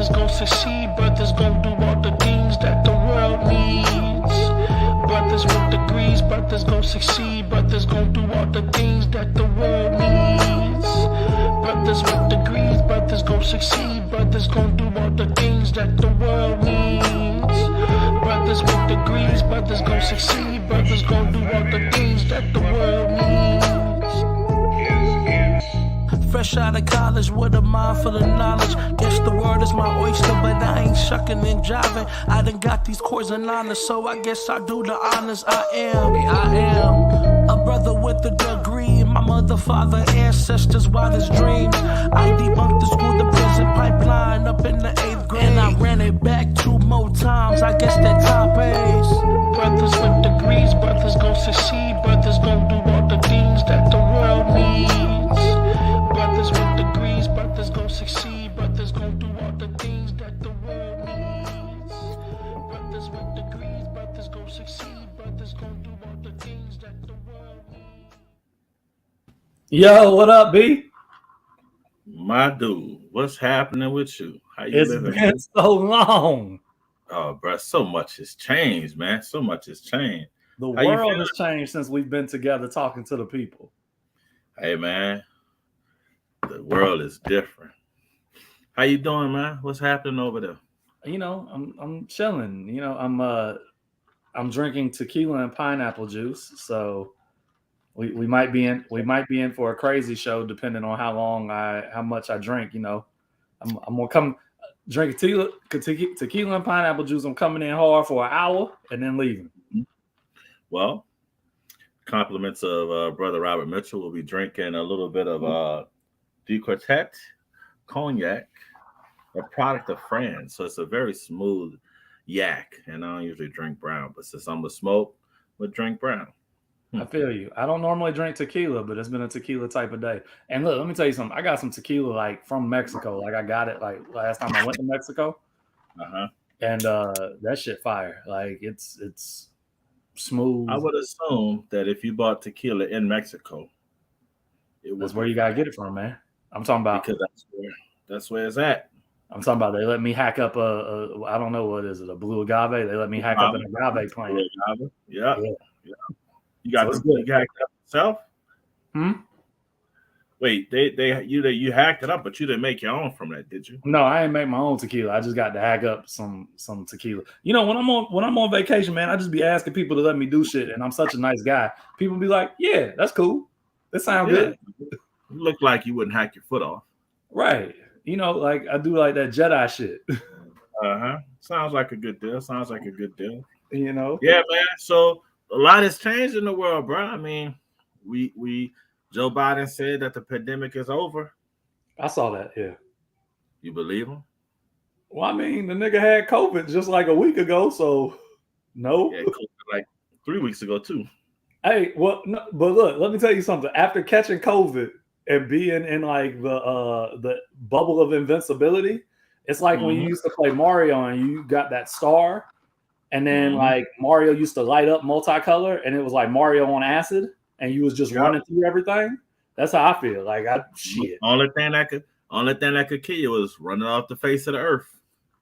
brothers gon' succeed, brothers gon' do all the things that the world needs. Brothers with degrees, brothers gon' succeed, brothers gon' do all the things that the world needs. Brothers with degrees, brothers gon' succeed, brothers gon' do all the things that the world needs. Brothers with degrees, brothers gon' succeed, brothers gon' do all the things that the world needs. Fresh out of college with a mind full of knowledge. Guess the world is my oyster, but I ain't shucking and jiving. I done got these cores and honors, so I guess I do the honors. I am a brother with a degree. My mother, father, ancestors, wildest dreams. I debunked the school to prison pipeline up in the 8th grade, and I ran it back 2 more times. I guess that time pays. Brothers with degrees, brothers gon' succeed, brothers gon' do all the things that the world needs. Brothers with degrees, brothers gon' succeed, brothers gon' do all the things that the world needs. Brothers with degrees, brothers gon' succeed, brothers gon' do all the things that the world needs. Yo, what up, B? My dude, what's happening with you? How you It's living? been so long. Oh, bro, so much has changed, man. So much has changed. The How you world feeling? has changed since we've been together talking to the people. Hey, man, the world is different. How you doing, man? What's happening over there? You know, I'm chilling. You know, I'm drinking tequila and pineapple juice, so we might be in for a crazy show depending on how much I drink. You know, I'm gonna come drink tequila and pineapple juice. I'm coming in hard for an hour and then leaving. Well, compliments of Brother Robert Mitchell. We'll be drinking a little bit of Du Quartet cognac, a product of France. So it's a very smooth yak, and I don't usually drink brown, but since I'm a smoke, we'll drink brown. I feel you. I don't normally drink tequila, but it's been a tequila type of day. And look, let me tell you something. I got some tequila like from Mexico. Like I got it like last time I went to Mexico, Uh-huh. and that shit fire. Like it's smooth. I would assume that if you bought tequila in Mexico, it That's would where be you gotta get it from, man. I'm talking about because that's where it's at. I'm talking about they let me hack up a I don't know what is it, a blue agave. They let me hack up an agave plant. Yeah. Yeah. You got So it's the, good. you hacked it up yourself? Hmm? Wait, you hacked it up, but you didn't make your own from that, did you? No, I ain't make my own tequila. I just got to hack up some tequila. You know, when I'm on vacation, man, I just be asking people to let me do shit, and I'm such a nice guy. People be like, "Yeah, that's cool. That sounds good." You look like you wouldn't hack your foot off. Right. You know, like I do like that Jedi shit. Uh-huh. Sounds like a good deal. You know? Yeah, man. So a lot has changed in the world, bro. I mean, we Joe Biden said that the pandemic is over. I saw that, yeah. You believe him? Well, I mean, the nigga had COVID just like a week ago, so no. Yeah, like 3 weeks ago too. Hey, well, no, but look, let me tell you something. After catching COVID and being in like the bubble of invincibility, it's like when you used to play Mario and you got that star, and then like Mario used to light up multicolor, and it was like Mario on acid, and you was just running through everything. That's how I feel. Like Only thing that could kill you was running off the face of the earth.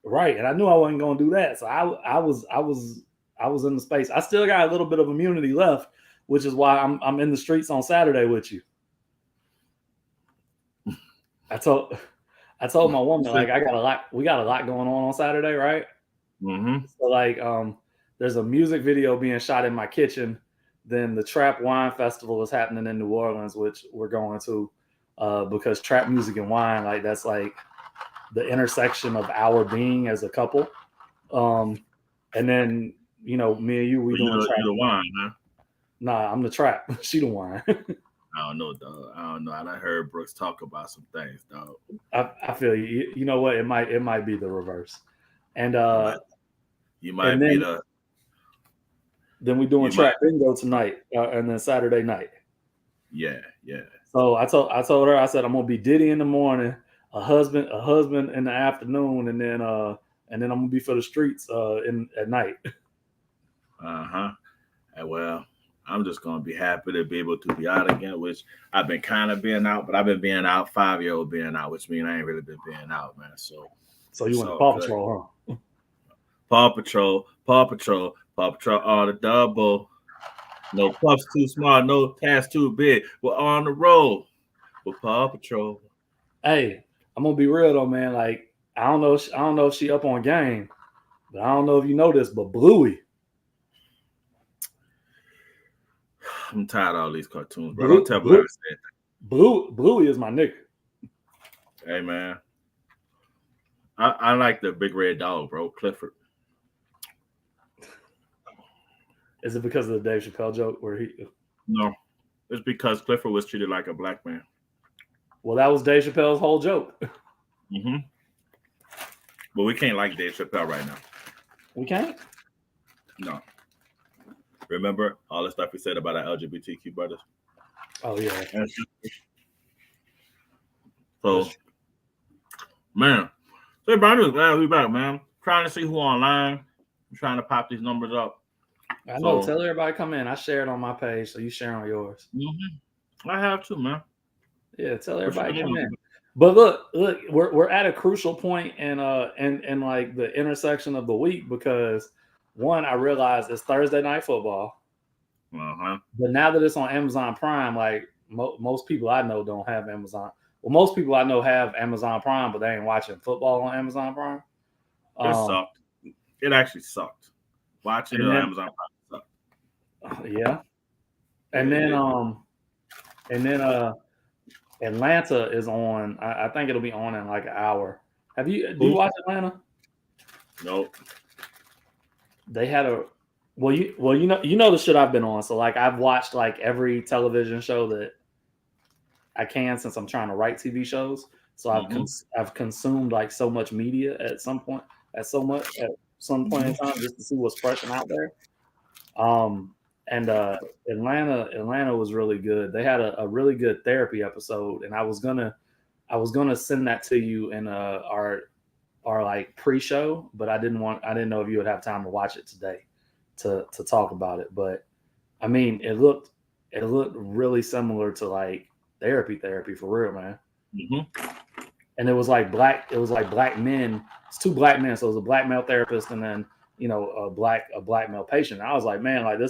Right, and I knew I wasn't gonna do that, so I was in the space. I still got a little bit of immunity left, which is why I'm in the streets on Saturday with you. I told my woman, like, we got a lot going on Saturday, right? Mm-hmm. So like there's a music video being shot in my kitchen. Then the Trap Wine Festival is happening in New Orleans, which we're going to because trap music and wine, like that's like the intersection of our being as a couple. And then, you know, me and you, we doing trap. You the wine, huh? Nah, I'm the trap. She the wine. I don't know, dog. I don't know. I heard Brooks talk about some things, dog. I feel you. You know what? It might be the reverse. And you might be the. Then we doing trap bingo tonight, and then Saturday night. Yeah. So I told her, I said I'm gonna be Diddy in the morning, a husband in the afternoon, and then I'm gonna be for the streets at night. Well, I'm just gonna be happy to be able to be out again, which I've been kind of being out, but I've been being out 5-year-old being out, which means I ain't really been being out, man. So So you went So Paw good. Patrol, huh? Paw Patrol, Paw Patrol, Paw Patrol on the double. No puffs too small, no task too big. We're on the roll with Paw Patrol. Hey, I'm gonna be real though, man. Like I don't know if she up on game, but I don't know if you know this, but Bluey, I'm tired of all these cartoons, bro. Don't tell me what I said. Bluey is my nigga. Hey, man. I like the big red dog, bro. Clifford. Is it because of the Dave Chappelle joke where he? No, it's because Clifford was treated like a black man. Well, that was Dave Chappelle's whole joke. Mm-hmm. But we can't like Dave Chappelle right now. We can't. No. Remember all the stuff we said about our LGBTQ brothers? Oh yeah. So, man. So everybody glad we back, man. Trying to see who online. I'm trying to pop these numbers up. I know. Tell everybody come in. I shared on my page, so you share on yours. Mm-hmm. I have to, man. Yeah, tell everybody come in. But look, we're at a crucial point in like the intersection of the week because one, I realized it's Thursday night football. Uh-huh. But now that it's on Amazon Prime, like most people I know don't have Amazon. Well, most people I know have Amazon Prime, but they ain't watching football on Amazon Prime. It sucked. It actually sucked. Watching it on Amazon Prime sucked. Yeah. And then Atlanta is on. I think it'll be on in like an hour. Do you watch Atlanta? Nope. They had you know the shit I've been on. So like I've watched like every television show that I can since I'm trying to write TV shows. So I've consumed like so much media at some point in time just to see what's fresh and out there. And Atlanta was really good. They had a really good therapy episode, and I was gonna send that to you in our like pre-show, but I didn't know if you would have time to watch it today to talk about it. But I mean, it looked really similar to like therapy for real, man. Mm-hmm. And it was like black men. It's two black men, so it was a black male therapist and then a black male patient. And I was like, man, like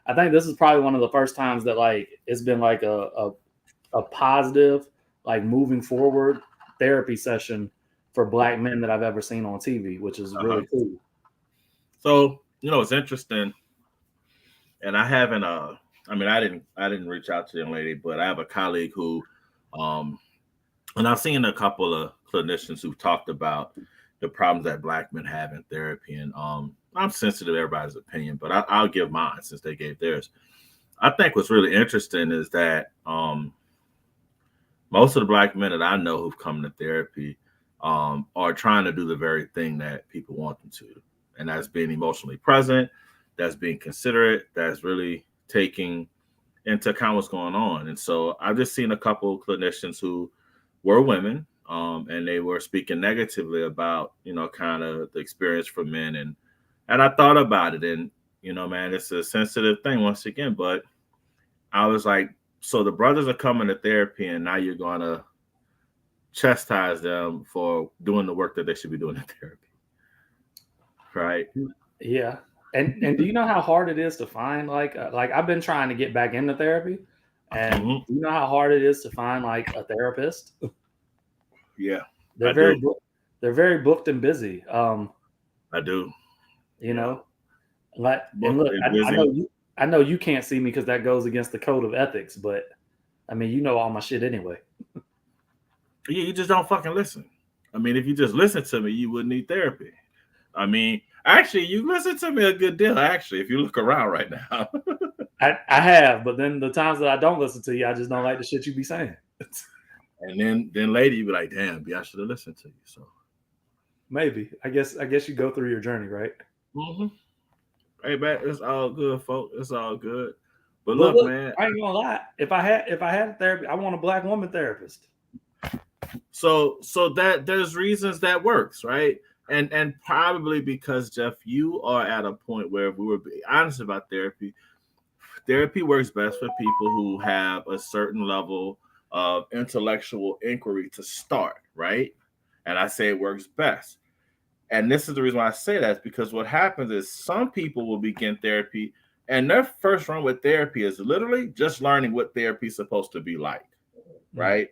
I think this is probably one of the first times that like it's been like a positive, like moving forward therapy session for black men that I've ever seen on TV, which is really cool. So, it's interesting. And I haven't I didn't reach out to the young lady, but I have a colleague who and I've seen a couple of clinicians who've talked about the problems that black men have in therapy. And I'm sensitive to everybody's opinion, but I'll give mine since they gave theirs. I think what's really interesting is that most of the black men that I know who've come to therapy are trying to do the very thing that people want them to. And that's being emotionally present, that's being considerate, that's really taking into account what's going on. And so I've just seen a couple of clinicians who were women, and they were speaking negatively about, kind of the experience for men. And I thought about it, and, man, it's a sensitive thing once again, but I was like, so the brothers are coming to therapy and now you're going to chastise them for doing the work that they should be doing in therapy. Right? Yeah. And do you know how hard it is to find like I've been trying to get back into therapy, and do you know how hard it is to find like a therapist? Yeah. They're very booked and busy. I do. Like, and look, I know you can't see me because that goes against the code of ethics, but I mean, all my shit anyway. Yeah, you just don't fucking listen. I mean, if you just listen to me, you wouldn't need therapy. I mean, actually, you listen to me a good deal, actually, if you look around right now. I have, but then the times that I don't listen to you, I just don't like the shit you be saying. And then later you be like, damn, I should have listened to you. So maybe. I guess you go through your journey, right? Mm-hmm. Hey, man, it's all good, folks. It's all good. But look, man, I ain't gonna lie. If I had therapy, I want a black woman therapist. So that there's reasons that works, right? And probably because, Jeff, you are at a point where, if we were being honest about therapy works best for people who have a certain level of intellectual inquiry to start, right? And I say it works best. And this is the reason why I say that, is because what happens is some people will begin therapy and their first run with therapy is literally just learning what therapy is supposed to be like, right?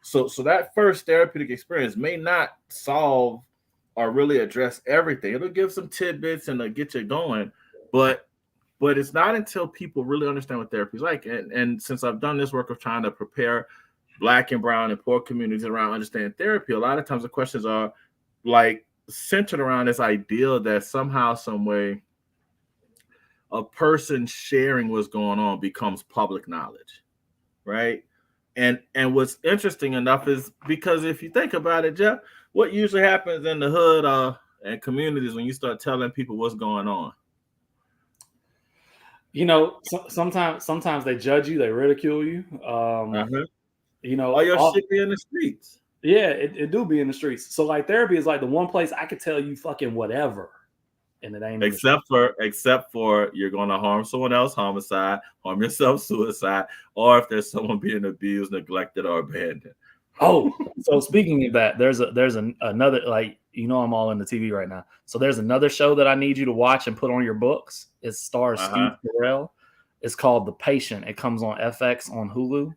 So that first therapeutic experience may not solve or really address everything. It'll give some tidbits and it'll get you going, but it's not until people really understand what therapy is like. And since I've done this work of trying to prepare Black and brown and poor communities around understanding therapy, a lot of times the questions are like centered around this idea that somehow, some way, a person sharing what's going on becomes public knowledge, right? And what's interesting enough is because if you think about it, Jeff, what usually happens in the hood and communities when you start telling people what's going on? You know, sometimes they judge you, they ridicule you. You know, all your shit be in the streets. Yeah, it do be in the streets. So like therapy is like the one place I could tell you fucking whatever. And it ain't except for you're going to harm someone else, homicide, harm yourself, suicide, or if there's someone being abused, neglected, or abandoned. Oh, so speaking of that, there's another, like, you know, I'm all in the TV right now. So there's another show that I need you to watch and put on your books. It stars Steve Carell. It's called The Patient. It comes on FX on Hulu.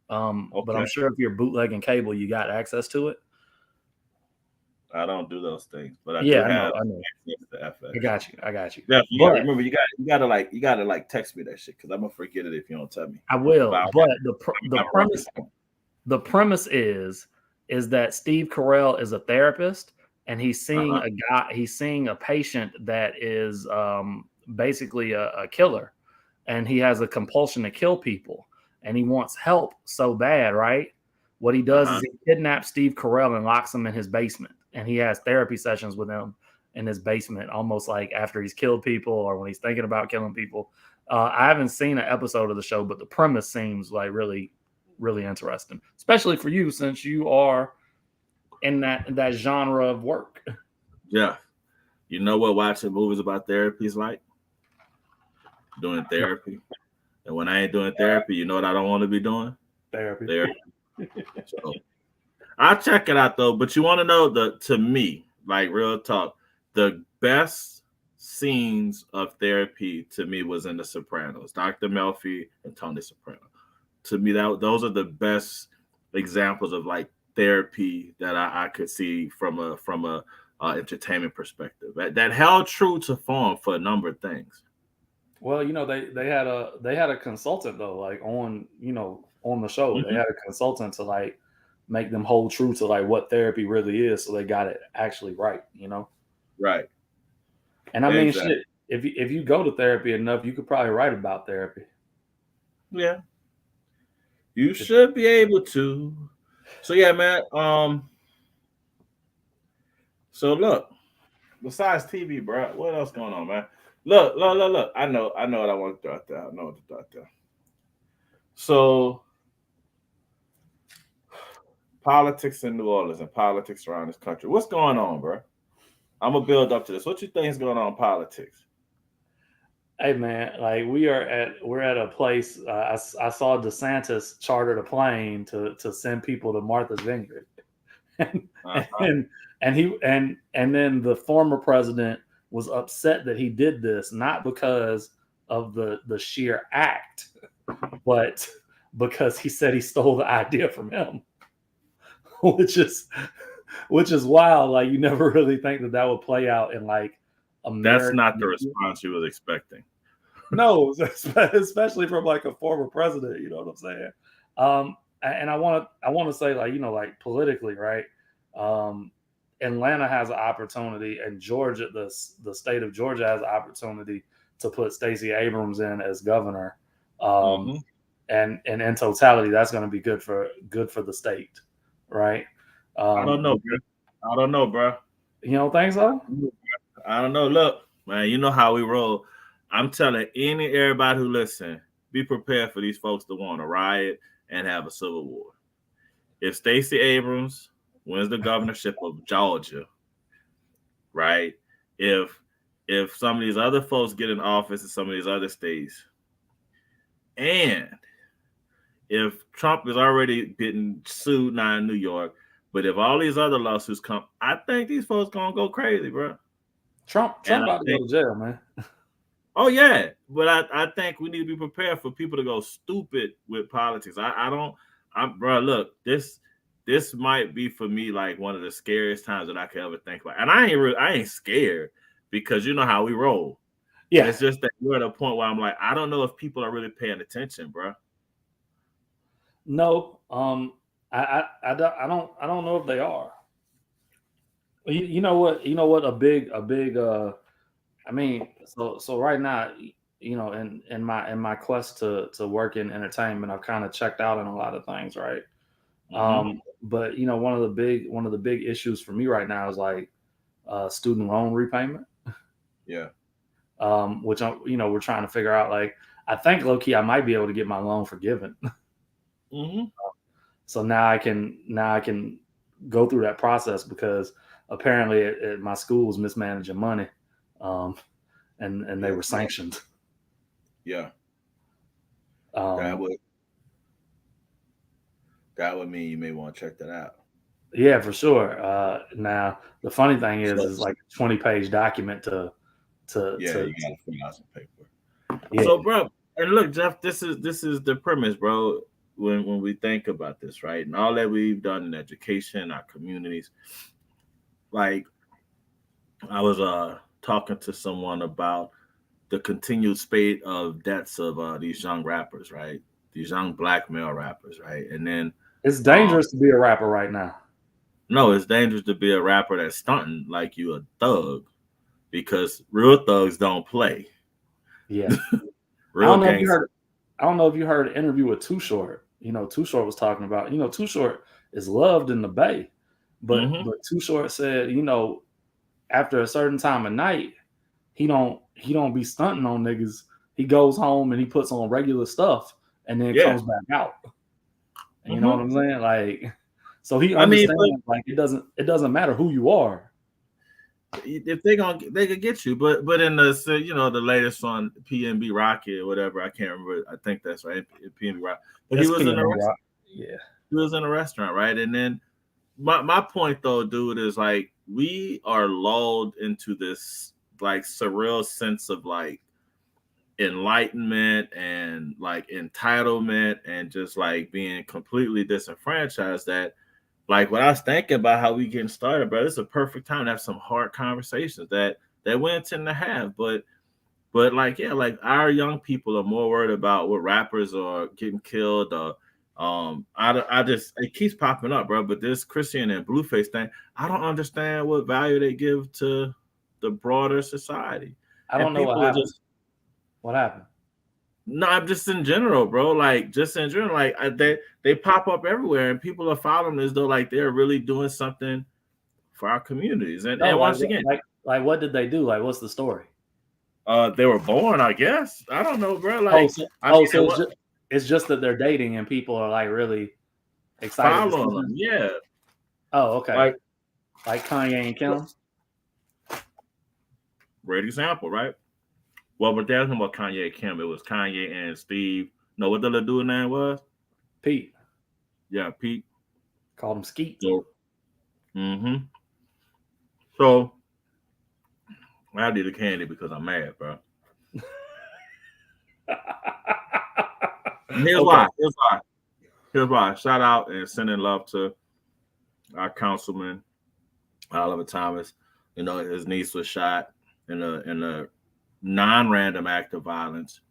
But I'm sure if you're bootlegging cable, you got access to it. I don't do those things, but I know. I got you. Yeah, remember you gotta text me that shit because I'm gonna forget it if you don't tell me. I will. But the premise is that Steve Carell is a therapist and he's seeing he's seeing a patient that is basically a killer, and he has a compulsion to kill people, and he wants help so bad, right? What he does is he kidnaps Steve Carell and locks him in his basement. And he has therapy sessions with him in his basement, almost like after he's killed people or when he's thinking about killing people. I haven't seen an episode of the show, but the premise seems like really, really interesting, especially for you since you are in that genre of work. Yeah. You know what watching movies about therapy is like? Doing therapy. And when I ain't doing therapy, you know what I don't want to be doing? Therapy. So, I'll check it out though, but you want to know to me, like real talk, the best scenes of therapy to me was in The Sopranos, Dr. Melfi and Tony Soprano. To me, those are the best examples of like therapy that I could see from a entertainment perspective. That held true to form for a number of things. Well, you know, they had a consultant though, like on the show. They had a consultant to like make them hold true to like what therapy really is, so they got it actually right, you know? Right. And I mean, shit, if you go to therapy enough, you could probably write about therapy. Yeah. You should be able to. So yeah, man. So look, besides TV, bro, what else going on, man? Look. I know what I want to throw out there. So politics in New Orleans and politics around this country. What's going on, bro? I'm gonna build up to this. What you think is going on in politics? Hey man, like we're at a place. I saw DeSantis chartered a plane to send people to Martha's Vineyard, and then the former president was upset that he did this, not because of the sheer act, but because he said he stole the idea from him. which is wild. Like you never really think that would play out in like American. That's not the response you was expecting. No, especially from like a former president. You know what I'm saying? And I want to say, like, you know, like politically, right? Atlanta has an opportunity, and Georgia, the state of Georgia, has an opportunity to put Stacey Abrams in as governor. And in totality, that's going to be good for the state. Right? I don't know, bro. You don't think so? I don't know. Look, man, you know how we roll. I'm telling everybody who listen, be prepared for these folks to want to riot and have a civil war. If Stacey Abrams wins the governorship of Georgia, right? If some of these other folks get in office in some of these other states, and if Trump is already getting sued now in New York, But if all these other lawsuits come, I think these folks gonna go crazy, bro. Trump about to go to jail, man. Oh yeah, but I think we need to be prepared for people to go stupid with politics. Bro. Look, this might be for me like one of the scariest times that I could ever think about. And I ain't scared because you know how we roll. Yeah, it's just that we're at a point where I'm like, I don't know if people are really paying attention, bro. No, I don't know if they are. You know what? A big. I mean, so right now, you know, in my quest to work in entertainment, I've kind of checked out on a lot of things, right? But you know, one of the big issues for me right now is like student loan repayment. Yeah. Which we're trying to figure out. Like, I think low key I might be able to get my loan forgiven. So now I can go through that process because apparently my school was mismanaging money, and they were sanctioned. Yeah. That would mean you may want to check that out. Yeah, for sure. Now the funny thing is like a 20-page document to you gotta fill out some paper. Yeah. So, bro, and look, Jeff, this is the premise, bro. When we think about this, right, and all that we've done in education, our communities, like I was talking to someone about the continued spate of deaths of these young rappers, right? These young black male rappers, right? And then it's dangerous to be a rapper right now. No, it's dangerous to be a rapper that's stunting like you a thug, because real thugs don't play. Yeah. I don't know if you heard an interview with Too Short. You know, Too Short was talking about, Too Short is loved in the Bay, but Too Short said, after a certain time of night, he don't be stunting on niggas. He goes home and he puts on regular stuff and then comes back out. And you know what I'm saying? Like, so he understands like it doesn't matter who you are. If they could get you, but in the the latest on PNB Rocket or whatever, I can't remember. I think that's right, PNB Rocket. But he was in a restaurant. Yeah, he was in a restaurant, right? And then my point though, dude, is like we are lulled into this like surreal sense of like enlightenment and like entitlement and just like being completely disenfranchised that. Like when I was thinking about how we getting started, bro, it's a perfect time to have some hard conversations that we intend to have. But like, yeah, like our young people are more worried about what rappers are getting killed. I just, it keeps popping up, bro. But this Christian and Blueface thing, I don't understand what value they give to the broader society. I don't know what happened. What happened? No, I'm just in general, bro. Like, just in general, like they pop up everywhere, and people are following as though like they're really doing something for our communities. And once again, like what did they do? Like, what's the story? They were born, I guess. I don't know, bro. Like, it's just that they're dating, and people are like really excited. Following them, yeah. Oh, okay. Like Kanye and Kim. Great example, right? Well, but there's no more Kanye and Kim. It was Kanye and Steve. No, what the little dude's name was? Pete. Yeah, Pete. Called him Skeet. So, So, I did a candy because I'm mad, bro. Here's why. Shout out and sending love to our councilman, Oliver Thomas. His niece was shot in a non-random act of violence,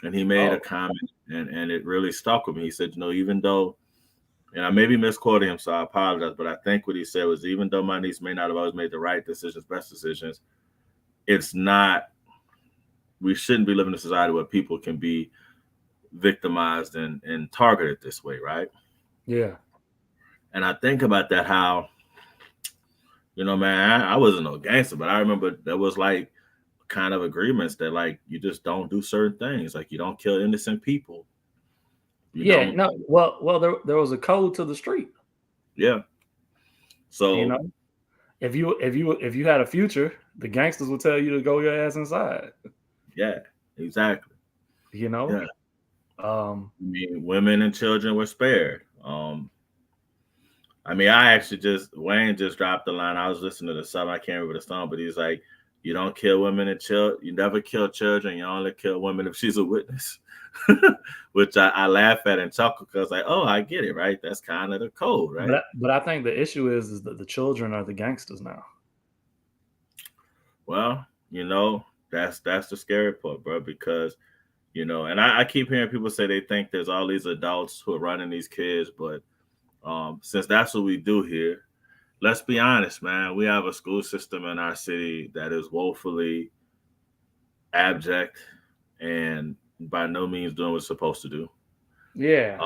and he made a comment, and it really stuck with me. He said, even though, and I may be misquoting him, so I apologize, but I think what he said was, even though my niece may not have always made the right decisions, best decisions, we shouldn't be living in a society where people can be victimized and targeted this way, right? Yeah. And I think about that, how, man, I wasn't no gangster, but I remember there was like kind of agreements that like you just don't do certain things, like you don't kill innocent people. Well, there was a code to the street. Yeah. So if you had a future, the gangsters would tell you to go your ass inside. Yeah, exactly. Yeah. I mean, women and children were spared. I mean, I actually Wayne just dropped the line. I was listening to something, I can't remember the song, but he's like, you don't kill women and children. You never kill children. You only kill women if she's a witness. Which I laugh at and chuckle because like, oh, I get it, right? That's kind of the code, right? But I think the issue is that the children are the gangsters now. Well, that's the scary part, bro, because and I keep hearing people say they think there's all these adults who are running these kids, but since that's what we do here, let's be honest, man. We have a school system in our city that is woefully abject and by no means doing what it's supposed to do. Yeah.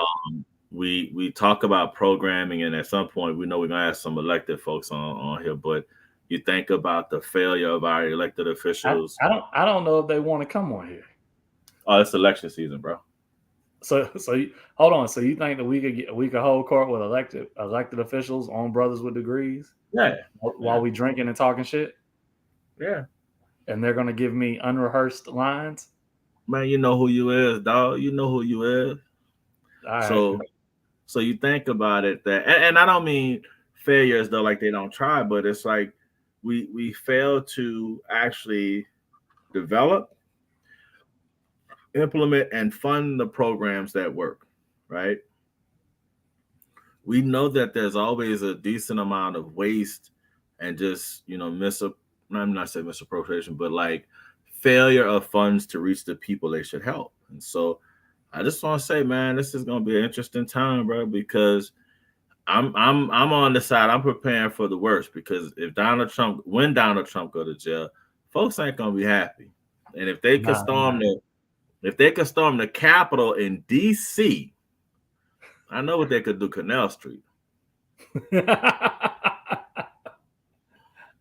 We talk about programming, and at some point we know we're gonna have some elected folks on here, but you think about the failure of our elected officials. I don't know if they want to come on here. Oh, it's election season, bro. So hold on. So you think that we could hold court with elected officials on brothers with degrees? Yeah. While we drinking and talking shit? Yeah. And they're gonna give me unrehearsed lines? Man, you know who you is, dog. You know who you is. Right. So you think about it and I don't mean failures though, like they don't try, but it's like we fail to actually develop, implement, and fund the programs that work, right? We know that there's always a decent amount of waste and just, I'm not saying misappropriation, but like failure of funds to reach the people they should help. And so I just want to say, man, this is going to be an interesting time, bro, because I'm on the side. I'm preparing for the worst because when Donald Trump go to jail, folks ain't going to be happy. And if they could storm the Capitol in D.C., I know what they could do. Canal Street.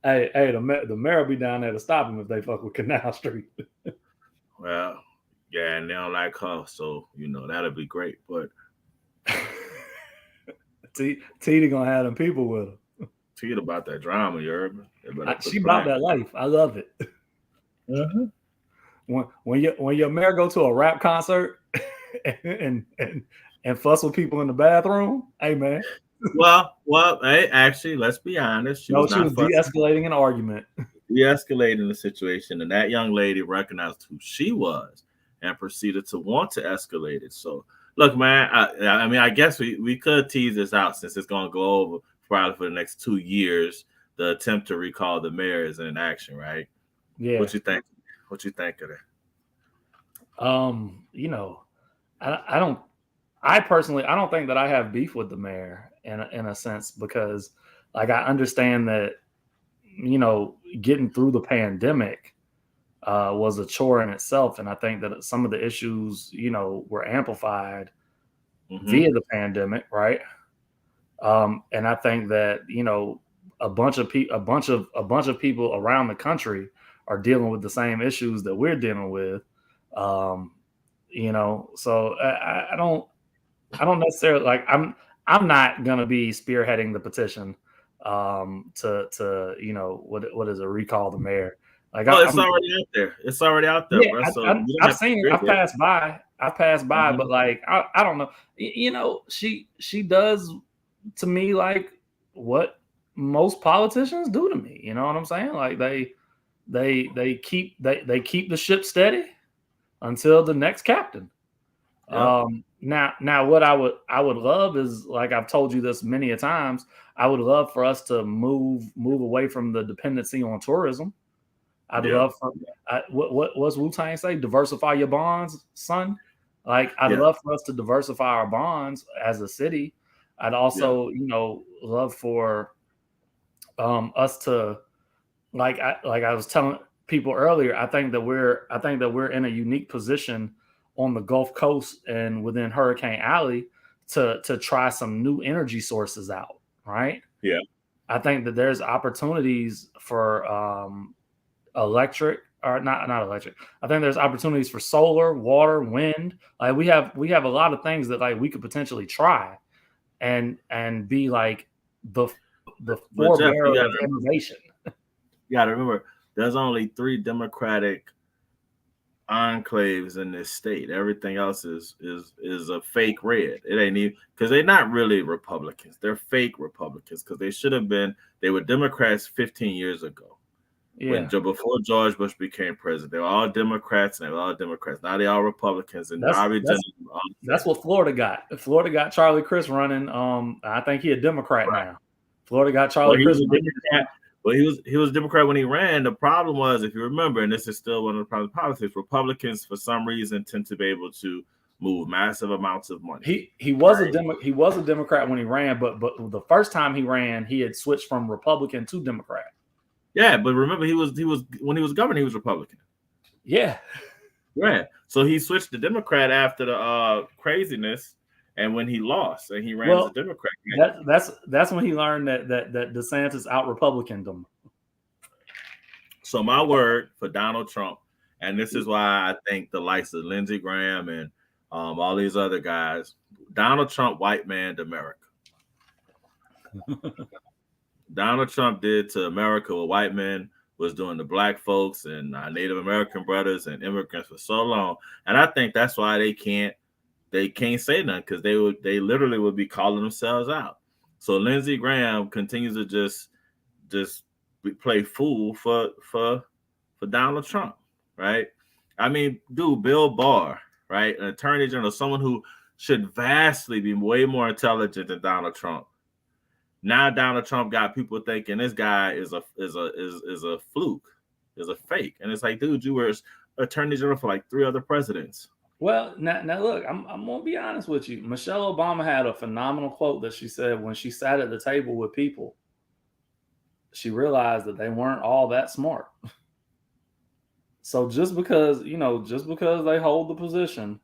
Hey, the mayor will be down there to stop them if they fuck with Canal Street. Well, yeah, and they don't like her, so that'll be great. But Tita gonna have them people with her. Tita about that drama, you heard me? She about that life. I love it. Uh-huh. When your mayor go to a rap concert and fuss with people in the bathroom, hey man. Well, hey, actually, let's be honest. She was de-escalating an argument. De-escalating the situation, and that young lady recognized who she was and proceeded to want to escalate it. So, look, man, I mean, I guess we could tease this out since it's going to go over probably for the next 2 years. The attempt to recall the mayor is in action, right? Yeah. What you think? What you think of that? I personally don't think that I have beef with the mayor in a sense because like I understand that getting through the pandemic was a chore in itself, and I think that some of the issues were amplified via the pandemic, right? And I think that a bunch of people around the country are dealing with the same issues that we're dealing with. So I don't necessarily like. I'm not gonna be spearheading the petition to what is a recall the mayor. Like, it's already out there. It's already out there, yeah, bro. So I've seen it. I've passed by, but like I don't know. She does to me like what most politicians do to me. You know what I'm saying? Like they keep the ship steady until the next captain. Yep. Now what I would love is, like I've told you this many a times, I would love for us to move away from the dependency on tourism. I'd love for what's Wu-Tang say? Diversify your bonds, son. Like I'd love for us to diversify our bonds as a city. I'd also, love for us to like I was telling people earlier, I think that we're in a unique position on the Gulf Coast and within Hurricane Alley to try some new energy sources out, right? Yeah. I think that there's opportunities for electric or not electric. I think there's opportunities for solar, water, wind. Like we have a lot of things that like we could potentially try and be like the forebearer of innovation. You got to remember, there's only 3 Democratic enclaves in this state. Everything else is a fake red. It ain't even because they're not really Republicans. They're fake Republicans because they should have been. They were Democrats 15 years ago. Yeah. Before George Bush became president, they were all Democrats and they were all Democrats. Now they all Republicans. And that's what Florida got. Florida got Charlie Crist running. I think he a Democrat now. Florida got Charlie Crist. Well, he was a Democrat when he ran. The problem was, if you remember, and this is still one of the problems of politics, Republicans for some reason tend to be able to move massive amounts of money. He was a Democrat when he ran, but the first time he ran, he had switched from Republican to Democrat. Yeah, but remember, he was when he was governor, he was Republican. Yeah. Yeah. So he switched to Democrat after the craziness, and when he lost and he ran as a Democrat. That's when he learned that DeSantis out Republicaned him. So my word for Donald Trump, and this is why I think the likes of Lindsey Graham and all these other guys, Donald Trump white man to America. Donald Trump did to America what white men was doing to black folks and Native American brothers and immigrants for so long. And I think that's why they can't say nothing, because they literally would be calling themselves out. So Lindsey Graham continues to just play fool for Donald Trump, right? I mean, dude, Bill Barr, right? An attorney general, someone who should vastly be way more intelligent than Donald Trump. Now Donald Trump got people thinking this guy is a fluke, is a fake. And it's like, dude, you were attorney general for like 3 other presidents. Well, now look, I'm gonna be honest with you. Michelle Obama had a phenomenal quote that she said when she sat at the table with people, she realized that they weren't all that smart. So just because they hold the position,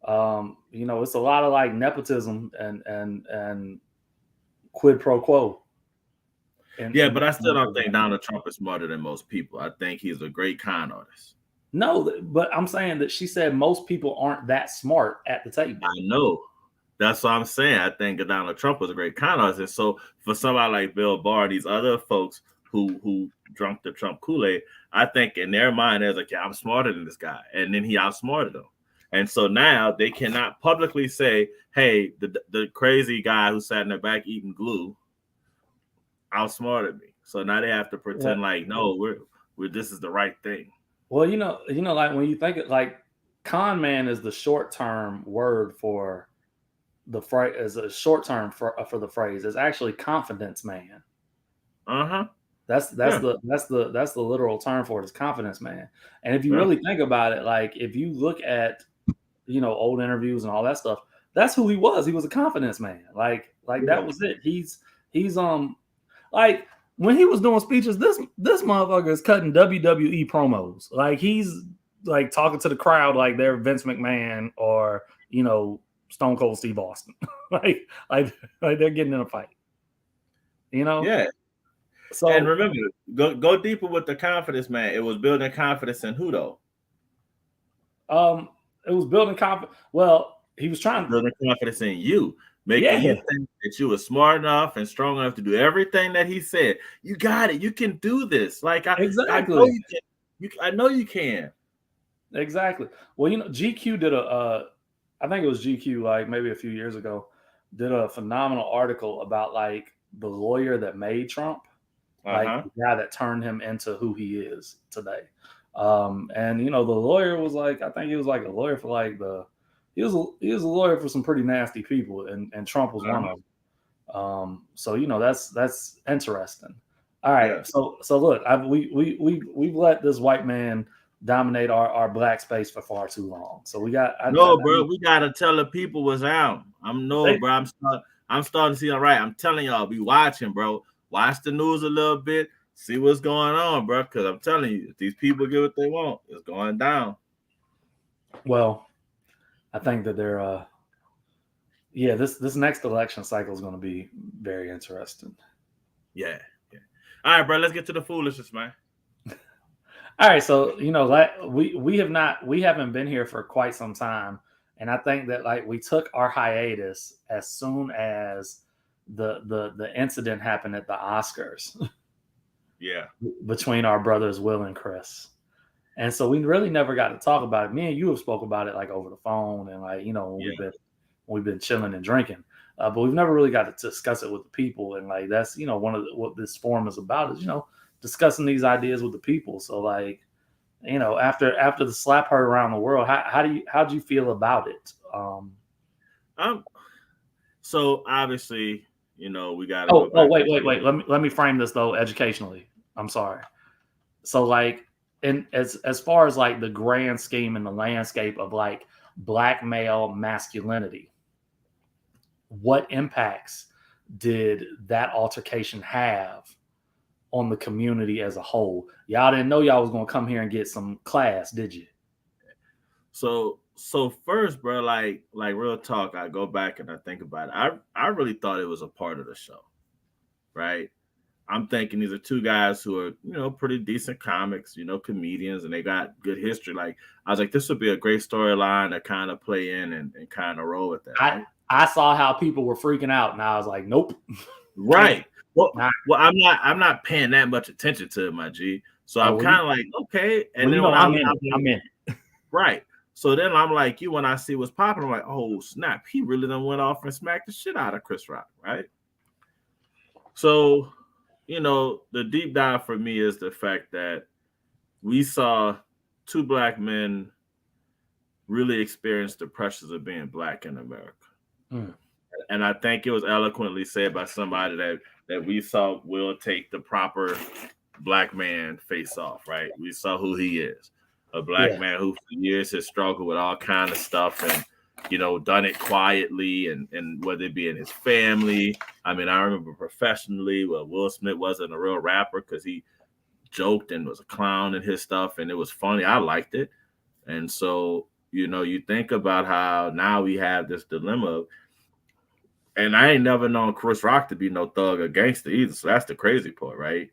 it's a lot of like nepotism and quid pro quo. But I still don't think Donald Trump is smarter than most people. I think he's a great con artist. No, but I'm saying that she said most people aren't that smart at the table. I know. That's what I'm saying. I think Donald Trump was a great con artist. And so for somebody like Bill Barr, these other folks who drunk the Trump Kool-Aid, I think in their mind, they're like, yeah, I'm smarter than this guy. And then he outsmarted them. And so now they cannot publicly say, hey, the crazy guy who sat in the back eating glue outsmarted me. So now they have to pretend like, no, we're this is the right thing. Well, like when you think it, like con man is the short term word for the phrase, as a short term for the phrase. It's actually confidence man. That's the literal term for it, is confidence man. And if you really think about it, like if you look at old interviews and all that stuff, that's who he was. He was a confidence man. Like that was it. He's like when he was doing speeches, this motherfucker is cutting WWE promos. Like he's like talking to the crowd like they're Vince McMahon or Stone Cold Steve Austin. like they're getting in a fight. Yeah. So and remember, go deeper with the confidence man. It was building confidence in who though? It was building confidence. Well, he was trying to build confidence in you. Making you think that you were smart enough and strong enough to do everything that he said. You got it. You can do this. Like exactly. I know you can. I know you can. Exactly. Well, GQ did I think it was GQ, like maybe a few years ago, did a phenomenal article about like the lawyer that made Trump, like the guy that turned him into who he is today. And the lawyer was like, I think he was like a lawyer for like he was a lawyer for some pretty nasty people, and Trump was one of them. So that's interesting. All right, yeah. So look, we've let this white man dominate our black space for far too long. So we got bro. We gotta tell the people what's out. Bro. I'm starting to see. All right, I'm telling y'all, be watching, bro. Watch the news a little bit, see what's going on, bro. Because I'm telling you, if these people get what they want, it's going down. Well, I think that they're this next election cycle is going to be very interesting. Yeah. All right, bro. Let's get to the foolishness, man. All right, so we haven't been here for quite some time, and I think that like we took our hiatus as soon as the incident happened at the Oscars. Yeah, between our brothers Will and Chris, And so we really never got to talk about it. Me and you have spoke about it like over the phone and like, you know, when we've been chilling and drinking. But we've never really got to discuss it with the people. And like, that's, you know, one of what this forum is about is, you know, discussing these ideas with the people. So like, you know, after the slap heard around the world, how do you feel about it? So obviously, you know, we got to. Wait. Let me frame this though educationally. I'm sorry. So like, and as far as like the grand scheme and the landscape of like Black male masculinity, what impacts did that altercation have on the community as a whole? Y'all didn't know y'all was gonna come here and get some class, did you? So first, bro, like real talk, I go back and I think about it. I really thought it was a part of the show, right? I'm thinking these are two guys who are, you know, pretty decent comics, you know, comedians, and they got good history. Like, I was like, this would be a great storyline to kind of play in and kind of roll with that. Right? I saw how people were freaking out, and I was like, nope. Right. Well, I'm not paying that much attention to it, my G. So I'm kind of like, okay. And then when I'm in. Right. So then I'm like, when I see what's popping, I'm like, oh snap, he really done went off and smacked the shit out of Chris Rock, right? So, you know, the deep dive for me is the fact that we saw two Black men really experience the pressures of being Black in America. Mm. And I think it was eloquently said by somebody that we saw Will take the proper Black man face off, right? We saw who he is. A Black man who for years has struggled with all kind of stuff and, you know, done it quietly and whether it be in his family. I mean, I remember professionally, well, Will Smith wasn't a real rapper because he joked and was a clown in his stuff, and it was funny. I liked it. And so, you know, you think about how now we have this dilemma. And I ain't never known Chris Rock to be no thug or gangster either. So that's the crazy part, right?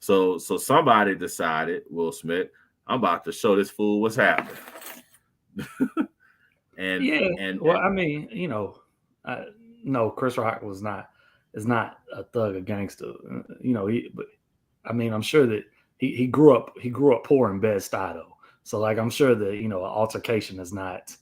So somebody decided, Will Smith, I'm about to show this fool what's happening. I mean, you know, no, Chris Rock is not a thug or gangster. You know, but I mean, I'm sure that he grew up poor in Bed-Stuy. So like, I'm sure that, you know, altercation is not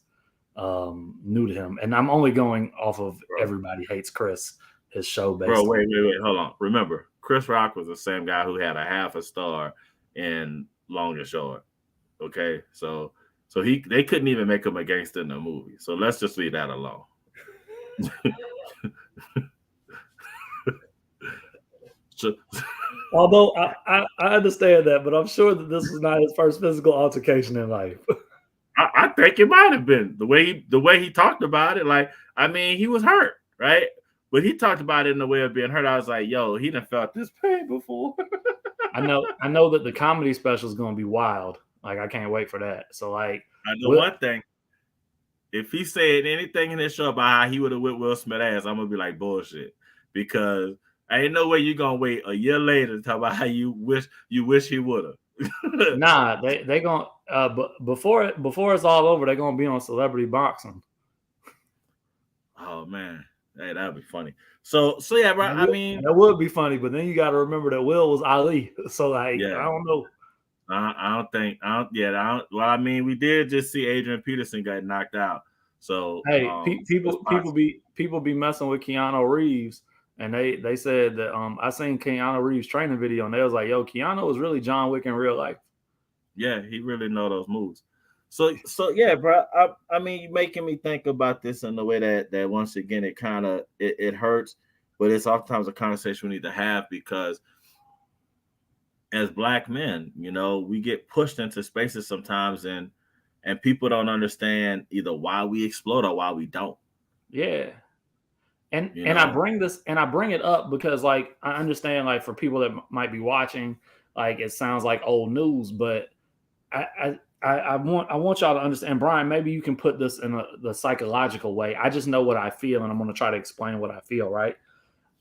new to him. And I'm only going off of Everybody Hates Chris, his show. Bro, wait, hold on. Remember, Chris Rock was the same guy who had a half a star in Long and Short. Okay, so they couldn't even make him a gangster in the movie. So let's just leave that alone. Although I understand that, but I'm sure that this was not his first physical altercation in life. I think it might have been the way he talked about it. Like, I mean, he was hurt, right? But he talked about it in the way of being hurt. I was like, yo, he done felt this pain before. I know that the comedy special is going to be wild. Like, I can't wait for that. So, like, I know one thing. If he said anything in this show about how he would have whipped Will Smith ass, I'm gonna be like, bullshit, because ain't no way you're gonna wait a year later to talk about how you wish he would have. Nah, they gonna but before it's all over, they're gonna be on Celebrity Boxing. Oh man, hey, that'd be funny. So yeah, bro. I mean, that would be funny, but then you got to remember that Will was Ali. So like, I don't know. Well, I mean, we did just see Adrian Peterson get knocked out. So hey, people be messing with Keanu Reeves, and they said that I seen Keanu Reeves training video, and they was like, yo, Keanu was really John Wick in real life. Yeah, he really know those moves. So yeah, bro. I mean, you're making me think about this in the way that once again it kind of it hurts, but it's oftentimes a conversation we need to have, because as Black men, you know, we get pushed into spaces sometimes, and people don't understand either why we explode or why we don't. Yeah. And I bring it up because, like, I understand, like, for people that might be watching, like, it sounds like old news, but I want y'all to understand, Brian, maybe you can put this in the psychological way. I just know what I feel, and I'm going to try to explain what I feel, right?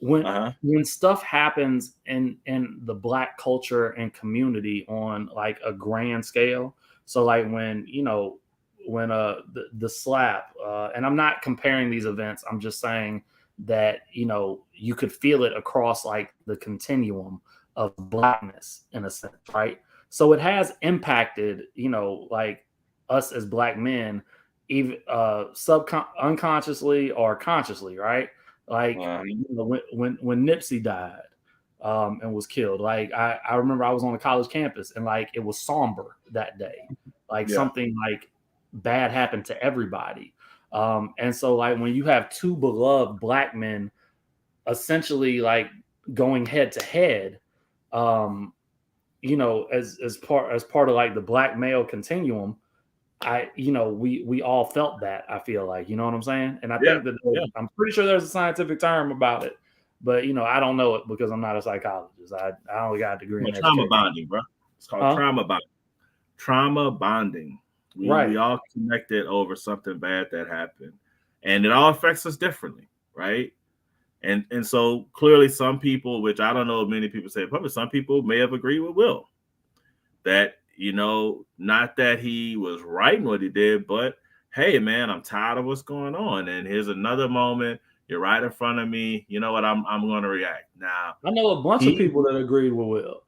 When stuff happens in the Black culture and community on like a grand scale, so like when the slap, and I'm not comparing these events, I'm just saying that, you know, you could feel it across like the continuum of Blackness in a sense, right? So it has impacted, like us as black men, even unconsciously or consciously, right? Like when Nipsey died and was killed, like I remember I was on a college campus and like it was somber that day, like something like bad happened to everybody. And so like when you have two beloved black men essentially like going head to head, as part of like the black male continuum, we all felt that. I feel like, you know what I'm saying? And I think that I'm pretty sure there's a scientific term about it, but I don't know it because I'm not a psychologist. I only got a degree in trauma bonding, bro. It's called trauma bonding. Trauma bonding. We all connected over something bad that happened, and it all affects us differently, right? And so clearly some people, which I don't know if many people say probably some people may have agreed with Will that, not that he was right in what he did, but hey, man, I'm tired of what's going on. And here's another moment. You're right in front of me. You know what? I'm going to react. Now, I know a bunch of people that agreed with Will.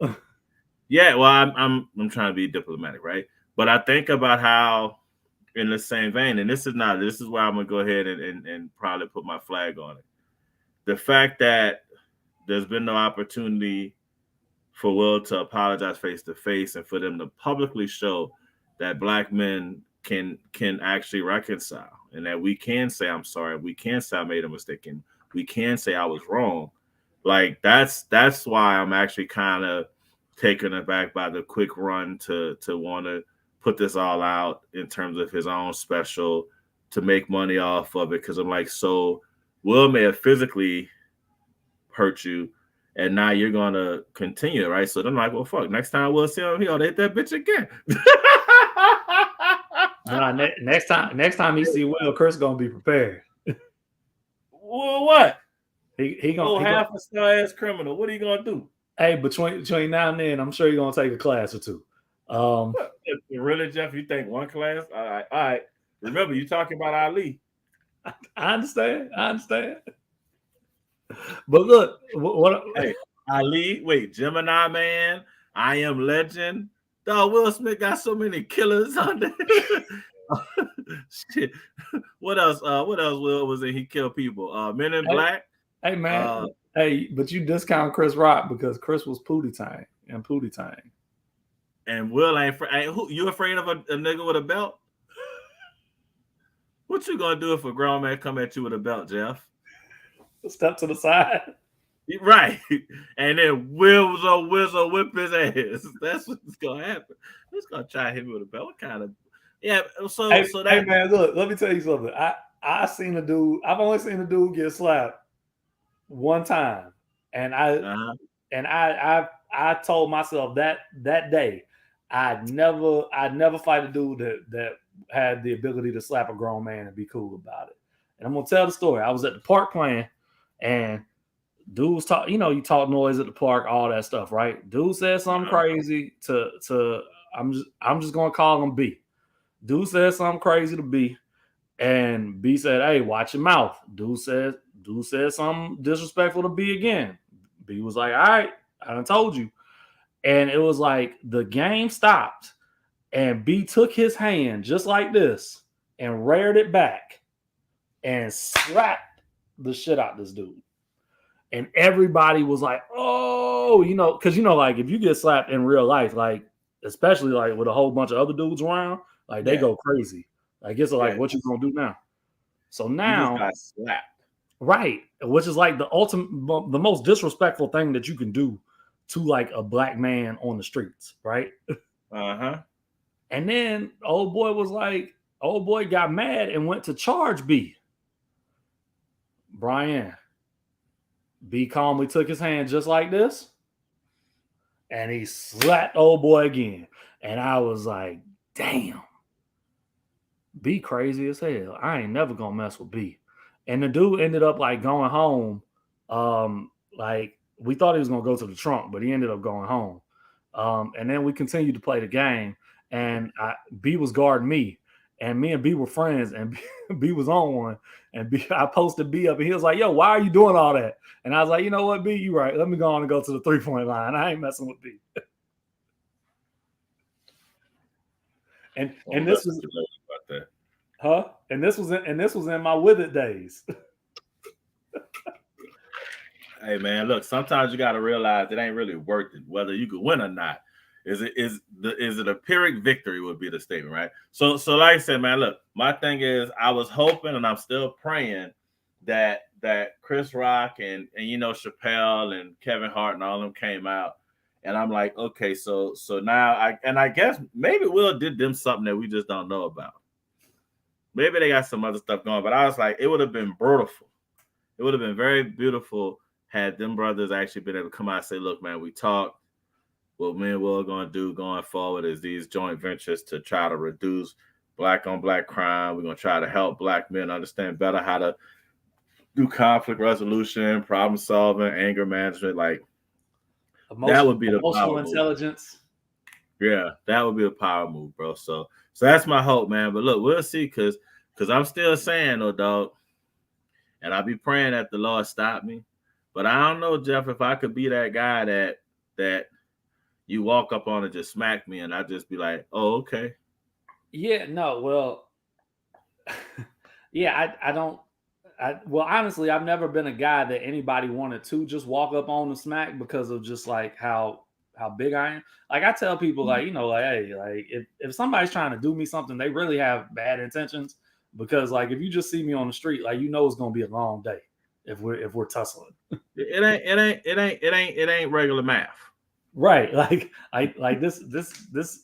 Yeah, well, I'm trying to be diplomatic, right? But I think about how, in the same vein, and this is where I'm going to go ahead and probably put my flag on it. The fact that there's been no opportunity for Will to apologize face to face and for them to publicly show that black men can actually reconcile and that we can say I'm sorry, we can say I made a mistake, and we can say I was wrong. Like that's why I'm actually kind of taken aback by the quick run to want to put this all out in terms of his own special to make money off of it, because I'm like, so Will may have physically hurt you, and now you're gonna continue, right? So then I'm like, well, fuck. Next time Will see him, he'll hit that bitch again. Next time he see Will, Chris gonna be prepared. Well, what? He gonna half a star ass criminal. What are you gonna do? Hey, between now and then, I'm sure you're gonna take a class or two. Really, Jeff? You think one class? All right. Remember, you talking about Ali. I understand. But look, Hey, Ali, wait, Gemini Man, I Am Legend. Dog, Will Smith got so many killers on there. Shit. What else? Will was it? He killed people. Men in Black. Hey man. But you discount Chris Rock because Chris was Pootie Tang. And Will ain't who you afraid of a nigga with a belt? What you gonna do if a grown man come at you with a belt, Jeff? Step to the side. Right. And then Will whip his ass. That's what's gonna happen. He's gonna try to hit me with a belt. What kind of hey man, look, let me tell you something. I've only seen a dude get slapped one time. And I told myself that day I'd never fight a dude that had the ability to slap a grown man and be cool about it. And I'm gonna tell the story. I was at the park playing, and dude was talk. You talk noise at the park, all that stuff, right? Dude said something crazy to I'm just gonna call him B. Dude said something crazy to B, and B said, "Hey, watch your mouth." Dude said something disrespectful to B again. B was like, "All right, I done told you." And it was like the game stopped, and B took his hand just like this and reared it back and slapped the shit out this dude. And everybody was like, "Oh," because like if you get slapped in real life, like especially like with a whole bunch of other dudes around, like they go crazy. Like it's like, what you gonna do now? So now, you just got slapped. Right, which is like the most disrespectful thing that you can do to like a black man on the streets, right? And then old boy got mad and went to charge B. Brian, B calmly took his hand just like this, and he slapped old boy again. And I was like, damn, B crazy as hell. I ain't never gonna mess with B. And the dude ended up like going home. Like we thought he was gonna go to the trunk, but he ended up going home. And then we continued to play the game, and B was guarding me, and me and B were friends, and B was on one, and I posted B up, and he was like, "Yo, why are you doing all that?" And I was like, "You know what, B, you right. Let me go on and go to the 3-point line. I ain't messing with B." And this was about that. huh? And this was in my with it days. Hey man, look, sometimes you got to realize it ain't really worth it, whether you could win or not. Is it a Pyrrhic victory would be the statement, right? So like I said, man, look, my thing is I was hoping and I'm still praying that Chris Rock and Chappelle and Kevin Hart and all of them came out. And I'm like, okay, so now I guess maybe Will did them something that we just don't know about. Maybe they got some other stuff going, but I was like, it would have been beautiful. It would have been very beautiful had them brothers actually been able to come out and say, look, man, we talked. What me and Will are going to do going forward is these joint ventures to try to reduce black on black crime. We're going to try to help black men understand better how to do conflict resolution, problem solving, anger management. Like that would be the emotional intelligence. Yeah, that would be a power move, bro. So that's my hope, man. But look, we'll see, because I'm still saying, though, dog, and I'll be praying that the Lord stop me. But I don't know, Jeff, if I could be that guy that you walk up on and just smack me and I just be like, oh, okay. Yeah, no, well, yeah, well, honestly, I've never been a guy that anybody wanted to just walk up on and smack because of just like how big I am. Like I tell people, like, like, hey, like if somebody's trying to do me something, they really have bad intentions, because like if you just see me on the street, like it's gonna be a long day if we're tussling. It ain't regular math. Right. Like this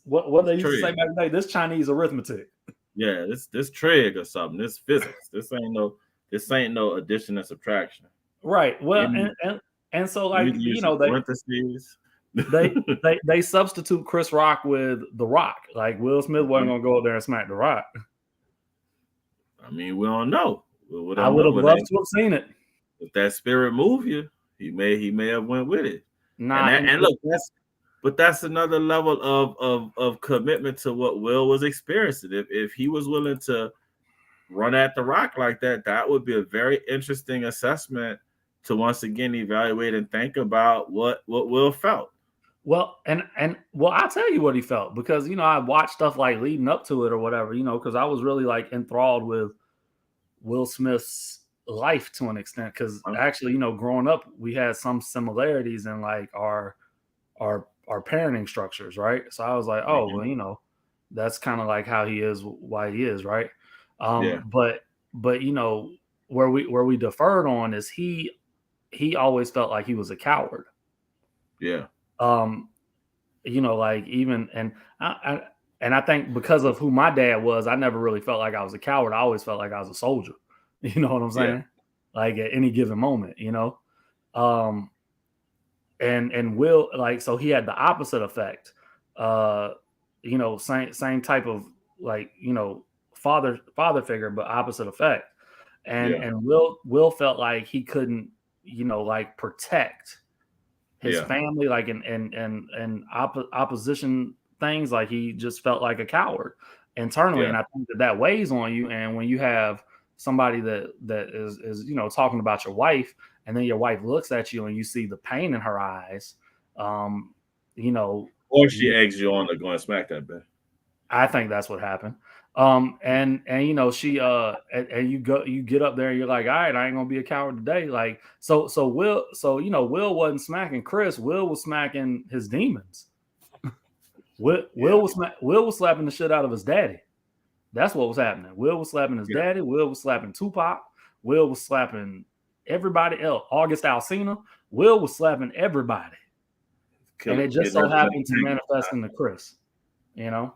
what they used to say back in the day, this Chinese arithmetic. Yeah, this trig or something. This physics. This ain't no addition and subtraction. Right. Well, and so like parentheses. they substitute Chris Rock with The Rock. Like Will Smith wasn't gonna go up there and smack The Rock. I mean, we don't know. I would have loved to have seen it. If that spirit move you, he may have went with it. Nah, and look, that's another level of commitment to what Will was experiencing. If he was willing to run at The Rock like that, that would be a very interesting assessment to once again evaluate and think about what Will felt. Well, and I'll tell you what he felt, because I watched stuff like leading up to it or whatever, because I was really like enthralled with Will Smith's life to an extent, because actually, growing up, we had some similarities in like our parenting structures, right? So I was like, oh, well, that's kind of like how he is, why he is, right? But where we deferred on is he always felt like he was a coward. Yeah. Like even and I think because of who my dad was, I never really felt like I was a coward. I always felt like I was a soldier. You know what I'm saying? Yeah. Like at any given moment, and Will, like, so he had the opposite effect. Same type of like, father figure, but opposite effect. And Will felt like he couldn't, like protect his family, like and opposition things. Like he just felt like a coward internally. And I think that weighs on you. And when you have somebody that is talking about your wife, and then your wife looks at you and you see the pain in her eyes, or she eggs you on to go and smack that bitch. I think that's what happened. And she and you get up there and you're like, all right, I ain't gonna be a coward today. Like so Will wasn't smacking Chris. Will was smacking his demons. Will was slapping the shit out of his daddy. That's what was happening. Will was slapping his daddy. Will was slapping Tupac. Will was slapping everybody else. August Alsina. Will was slapping everybody. And it just so happened to manifest into Chris. Yeah,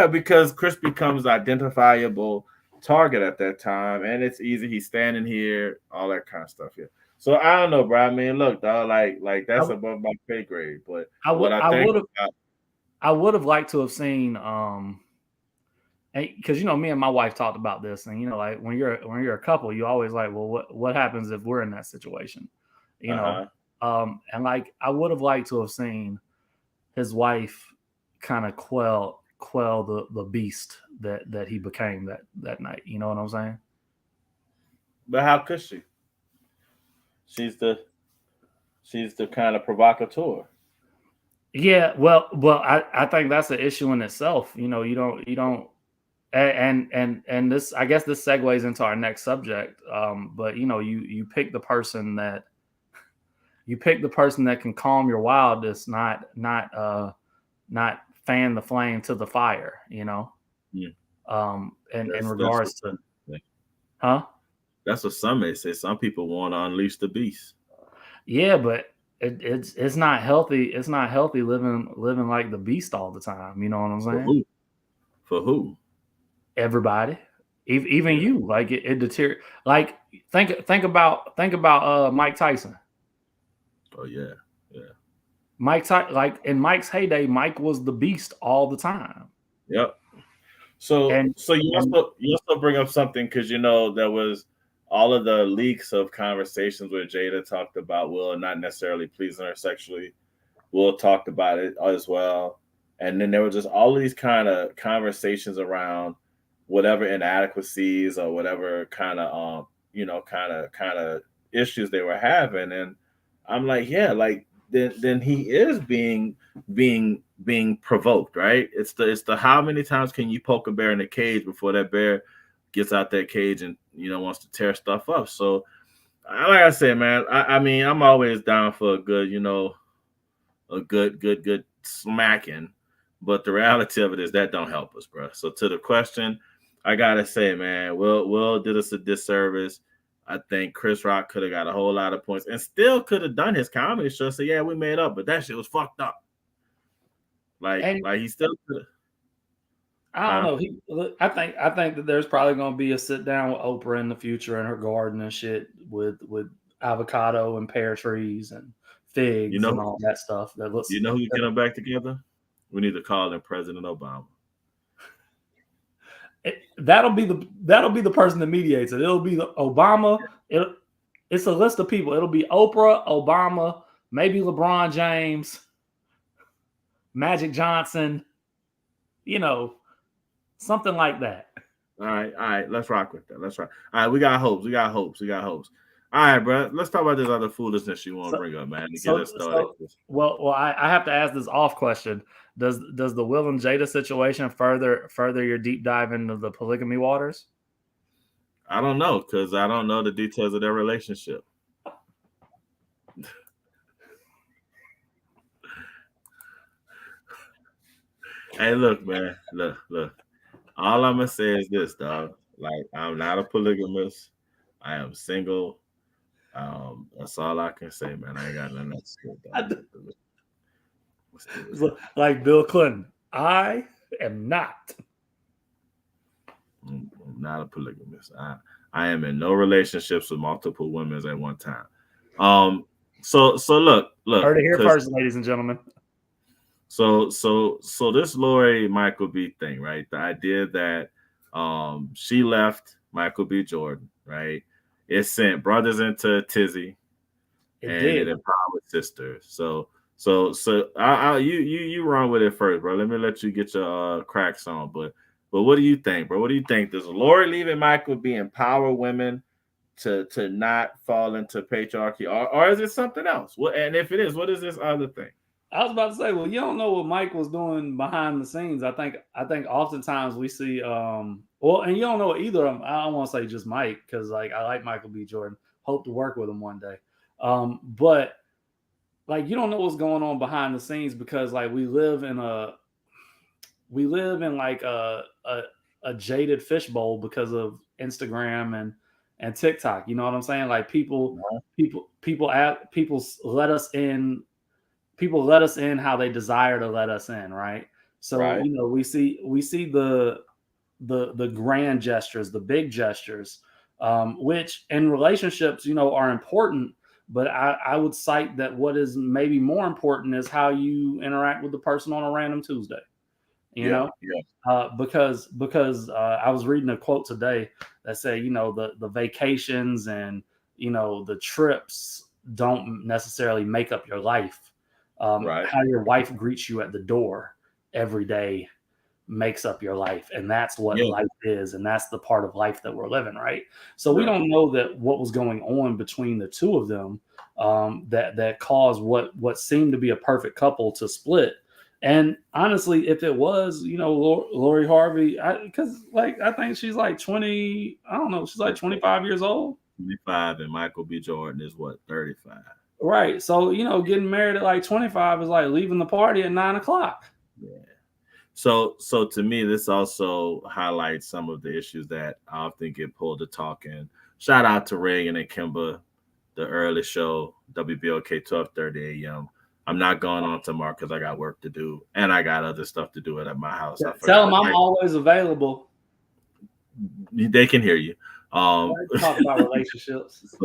because Chris becomes identifiable target at that time, and it's easy. He's standing here, all that kind of stuff. Yeah. So I don't know, bro. I mean, look, dog, like that's above my pay grade. But I would have liked to have seen, because me and my wife talked about this, and like when you're a couple, you always like, well, what happens if we're in that situation, and like I would have liked to have seen his wife kind of quell the beast that he became that night. You know what I'm saying? But how could she? She's the kind of provocateur. Yeah, well, I think that's an issue in itself. You know, you don't, and this, I guess this segues into our next subject. But you know, you pick the person that can calm your wildness, not fan the flame to the fire. You know, Yeah. in That's regards to, what, huh? that's what some may say. Some people want to unleash the beast. Yeah, but it's not healthy. It's not healthy living like the beast all the time. You know what I'm For saying? who? For who? Everybody, even Yeah. you, like it deter. Like think about Mike Tyson. Oh yeah. Like in Mike's heyday, Mike was the beast all the time. Yep. So And you also bring up something because there was all of the leaks of conversations where Jada talked about Will not necessarily pleasing her sexually. Will talked about it as well, and then there were just all of these kind of conversations around whatever inadequacies or whatever kind of kind of issues they were having, and I'm like, yeah, like then he is being provoked, right? It's the how many times can you poke a bear in the cage before that bear gets out that cage and wants to tear stuff up. So like I said, man, I mean, I'm always down for a good, a good smacking, but the reality of it is that don't help us, bro. So to the question, I gotta say, man, Will did us a disservice. I think Chris Rock could have got a whole lot of points and still could have done his comedy show. So yeah, we made up, but that shit was fucked up. Like he still could have. I don't know. I think that there's probably going to be a sit down with Oprah in the future in her garden and shit with avocado and pear trees and figs and all that stuff. That looks. You know who get them back together? We need to call in President Obama. That'll be the person that mediates it. It'll be the Obama. It's a list of people. It'll be Oprah, Obama, maybe LeBron James, Magic Johnson. Something like that. All right. Let's rock with that. Let's rock. All right, we got hopes. All right, bro. Let's talk about this other foolishness you want to bring up, man. To get us started. Well, I have to ask this off question. Does the Will and Jada situation further your deep dive into the polygamy waters? I don't know, because I don't know the details of their relationship. Hey, look, man. Look. All I'm gonna say is this, dog. Like, I'm not a polygamist. I am single. That's all I can say, man. I ain't got nothing else to say. Like Bill Clinton, I am not. I'm not a polygamist. I am in no relationships with multiple women at one time. So look. Heard it here first, ladies and gentlemen. So this Lori Michael B thing, right? The idea that she left Michael B. Jordan, right? It sent brothers into a tizzy, it empowered sisters. So you run with it first, bro. Let me let you get your cracks on. But what do you think, bro? What do you think? Does Lori leaving Michael B empower women to not fall into patriarchy, or is it something else? And if it is, what is this other thing? I was about to say, well, you don't know what Mike was doing behind the scenes. I think oftentimes we see, and you don't know either of them. I don't want to say just Mike, because like I like Michael B. Jordan. Hope to work with him one day. But like you don't know what's going on behind the scenes, because like we live in like a jaded fishbowl because of Instagram and TikTok. You know what I'm saying? Like people let us in. People let us in how they desire to let us in, right? So right. We see the grand gestures, the big gestures, which in relationships, are important. But I would cite that what is maybe more important is how you interact with the person on a random Tuesday. Because I was reading a quote today that said, the vacations and the trips don't necessarily make up your life. Right. How your wife greets you at the door every day makes up your life, and that's what Yeah. life is, and that's the part of life that we're living, right? So we don't know that what was going on between the two of them that caused what seemed to be a perfect couple to split. And honestly, if it was, Lori Harvey, because I think she's like 20, I don't know, she's like 25 years old. 25, and Michael B. Jordan is what, 35? Right. So, getting married at like 25 is like leaving the party at 9 o'clock. Yeah. So to me, this also highlights some of the issues that I often get pulled to talk in. Shout out to Reagan and Kimba, the early show, WBOK 12:30 a.m. I'm not going on tomorrow because I got work to do and I got other stuff to do at my house. Tell them I'm always available. They can hear you. Talk about relationships.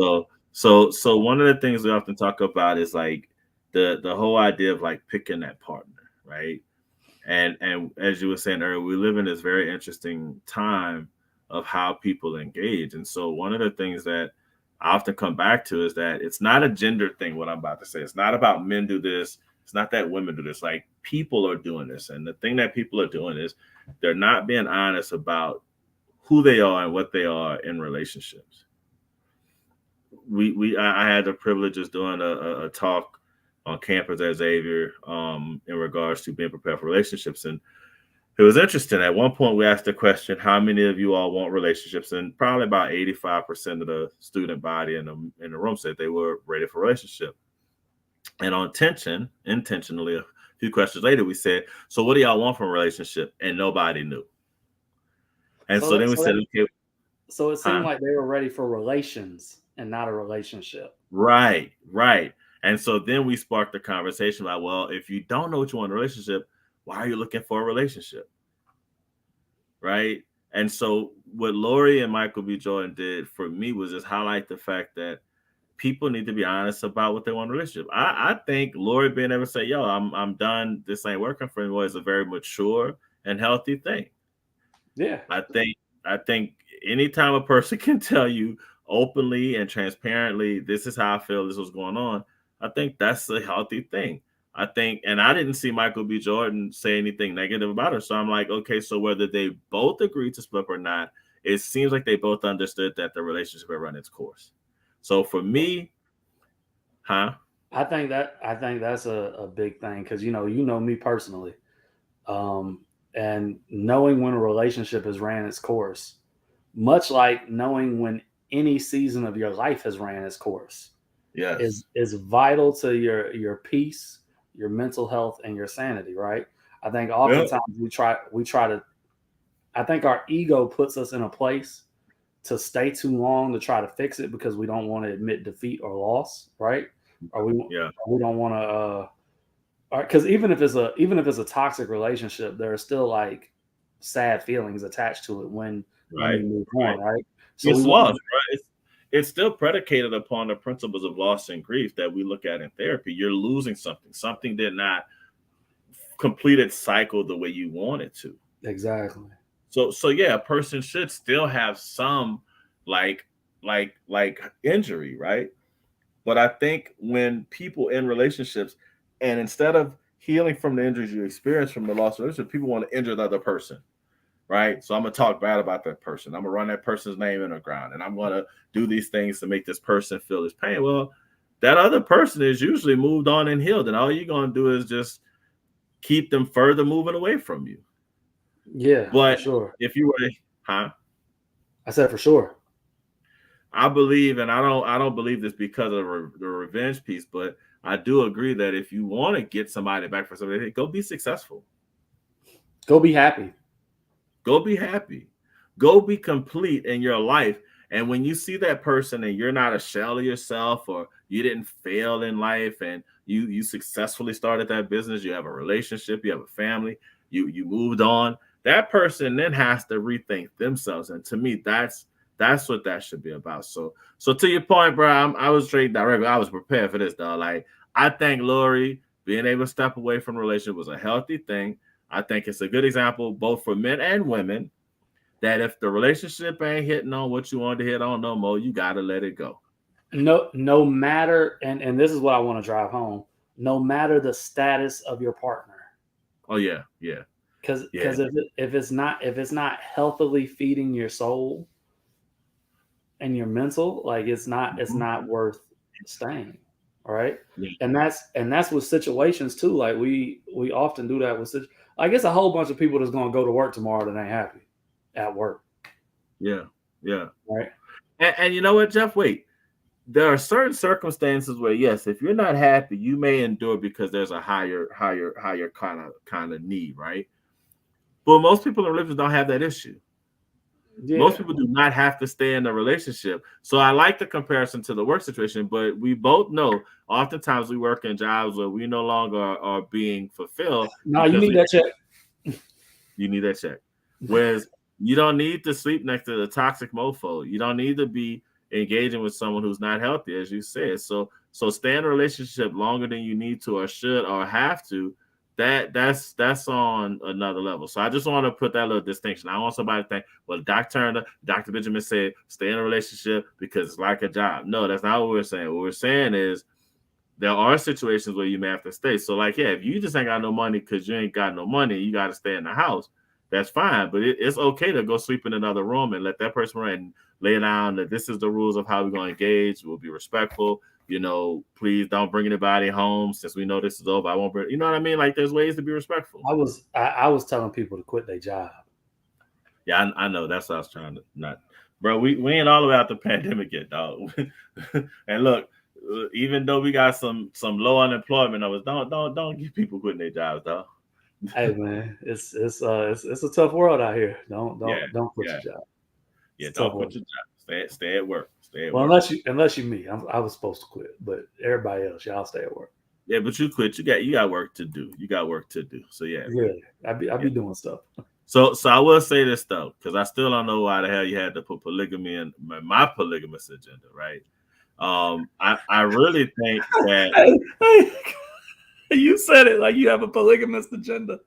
So one of the things we often talk about is like the whole idea of like picking that partner, right? And as you were saying earlier, we live in this very interesting time of how people engage. And so one of the things that I often come back to is that it's not a gender thing, what I'm about to say. It's not about men do this. It's not that women do this. Like, people are doing this. And the thing that people are doing is they're not being honest about who they are and what they are in relationships. I had the privilege of doing a talk on campus at Xavier in regards to being prepared for relationships. And it was interesting. At one point, we asked the question, how many of you all want relationships? And probably about 85% of the student body in the room said they were ready for a relationship. And intentionally, a few questions later, we said, so what do y'all want from a relationship? And nobody knew. And so then we said, okay. So it seemed like they were ready for relations and not a relationship. Right. And so then we sparked the conversation about, well, if you don't know what you want in a relationship, why are you looking for a relationship? Right. And so what Lori and Michael B. Jordan did for me was just highlight the fact that people need to be honest about what they want in a relationship. I think Lori being able to say, yo, I'm done, this ain't working for me, is a very mature and healthy thing. Yeah. I think anytime a person can tell you openly and transparently, this is how I feel, this is what's going on, I think that's a healthy thing. I think, and I didn't see Michael B. Jordan say anything negative about her. So I'm like, okay, so whether they both agreed to split or not, it seems like they both understood that the relationship had run its course. So for me, I think that's a big thing, because you know me personally, and knowing when a relationship has ran its course, much like knowing when any season of your life has ran its course, yes, is vital to your peace, your mental health, and your sanity, right? I think oftentimes we try to, I think our ego puts us in a place to stay too long to try to fix it because we don't want to admit defeat or loss, right? Or we don't want to, because even if it's a toxic relationship, there are still like sad feelings attached to it when you move on, right? So it's lost, right? It's still predicated upon the principles of loss and grief that we look at in therapy. You're losing something. Something did not complete its cycle the way you want it to. Exactly. So yeah, a person should still have some like injury, right? But I think when people in relationships, and instead of healing from the injuries you experience from the loss of relationship, people want to injure the other person. Right. So I'm going to talk bad about that person. I'm going to run that person's name in the ground, and I'm going to do these things to make this person feel this pain. Well, that other person is usually moved on and healed. And all you're going to do is just keep them further moving away from you. Yeah. But for sure. If you were, I said for sure. I believe, and I don't believe this because of the revenge piece, but I do agree that if you want to get somebody back for somebody, go be successful. Go be happy. Go be happy. Go be complete in your life. And when you see that person and you're not a shell of yourself, or you didn't fail in life and you successfully started that business, you have a relationship, you have a family, you moved on, that person then has to rethink themselves. And to me, that's what that should be about. So to your point, bro, I was straight direct. I was prepared for this, dog. Like, I think Lori being able to step away from a relationship was a healthy thing. I think it's a good example, both for men and women, that if the relationship ain't hitting on what you want to hit on no more, you got to let it go. No matter, and this is what I want to drive home, no matter the status of your partner. Oh, yeah. Because if it's not healthily feeding your soul and your mental, like it's not worth staying. All right. Yeah. And that's with situations too. Like we often do that with I guess a whole bunch of people that's gonna go to work tomorrow that ain't happy at work. Yeah. Right. And you know what, Jeff? Wait. There are certain circumstances where, yes, if you're not happy, you may endure because there's a higher kind of need, right? But most people in relationships don't have that issue. Yeah. Most people do not have to stay in a relationship. So I like the comparison to the work situation, but we both know oftentimes we work in jobs where we no longer are being fulfilled. No, you need that check. You need that check. Whereas you don't need to sleep next to the toxic mofo. You don't need to be engaging with someone who's not healthy, as you said. So stay in a relationship longer than you need to or should or have to. That's on another level. So I just want to put that little distinction. I want somebody to think, well, Dr. Benjamin said, stay in a relationship because it's like a job. No, that's not what we're saying. What we're saying is there are situations where you may have to stay. So like, yeah, if you just ain't got no money because you ain't got no money, you got to stay in the house. That's fine. But it's okay to go sleep in another room and let that person run and lay down that this is the rules of how we're going to engage. We'll be respectful. You know, please don't bring anybody home since we know this is over. I won't bring, you know what I mean? Like there's ways to be respectful. I was telling people to quit their job. Yeah, I know. That's what I was trying to not, bro. We ain't all the way out the pandemic yet, dog. And look, even though we got some low unemployment numbers, don't get people quitting their jobs, dog. Hey man, it's a tough world out here. Don't quit your job. Yeah, don't quit your job. Stay at work. Well, unless you me, I was supposed to quit, but everybody else, y'all stay at work. Yeah, but you quit. You got work to do. So yeah. I be doing stuff. So I will say this though, because I still don't know why the hell you had to put polygamy in my polygamous agenda, right? I really think that you said it like you have a polygamous agenda.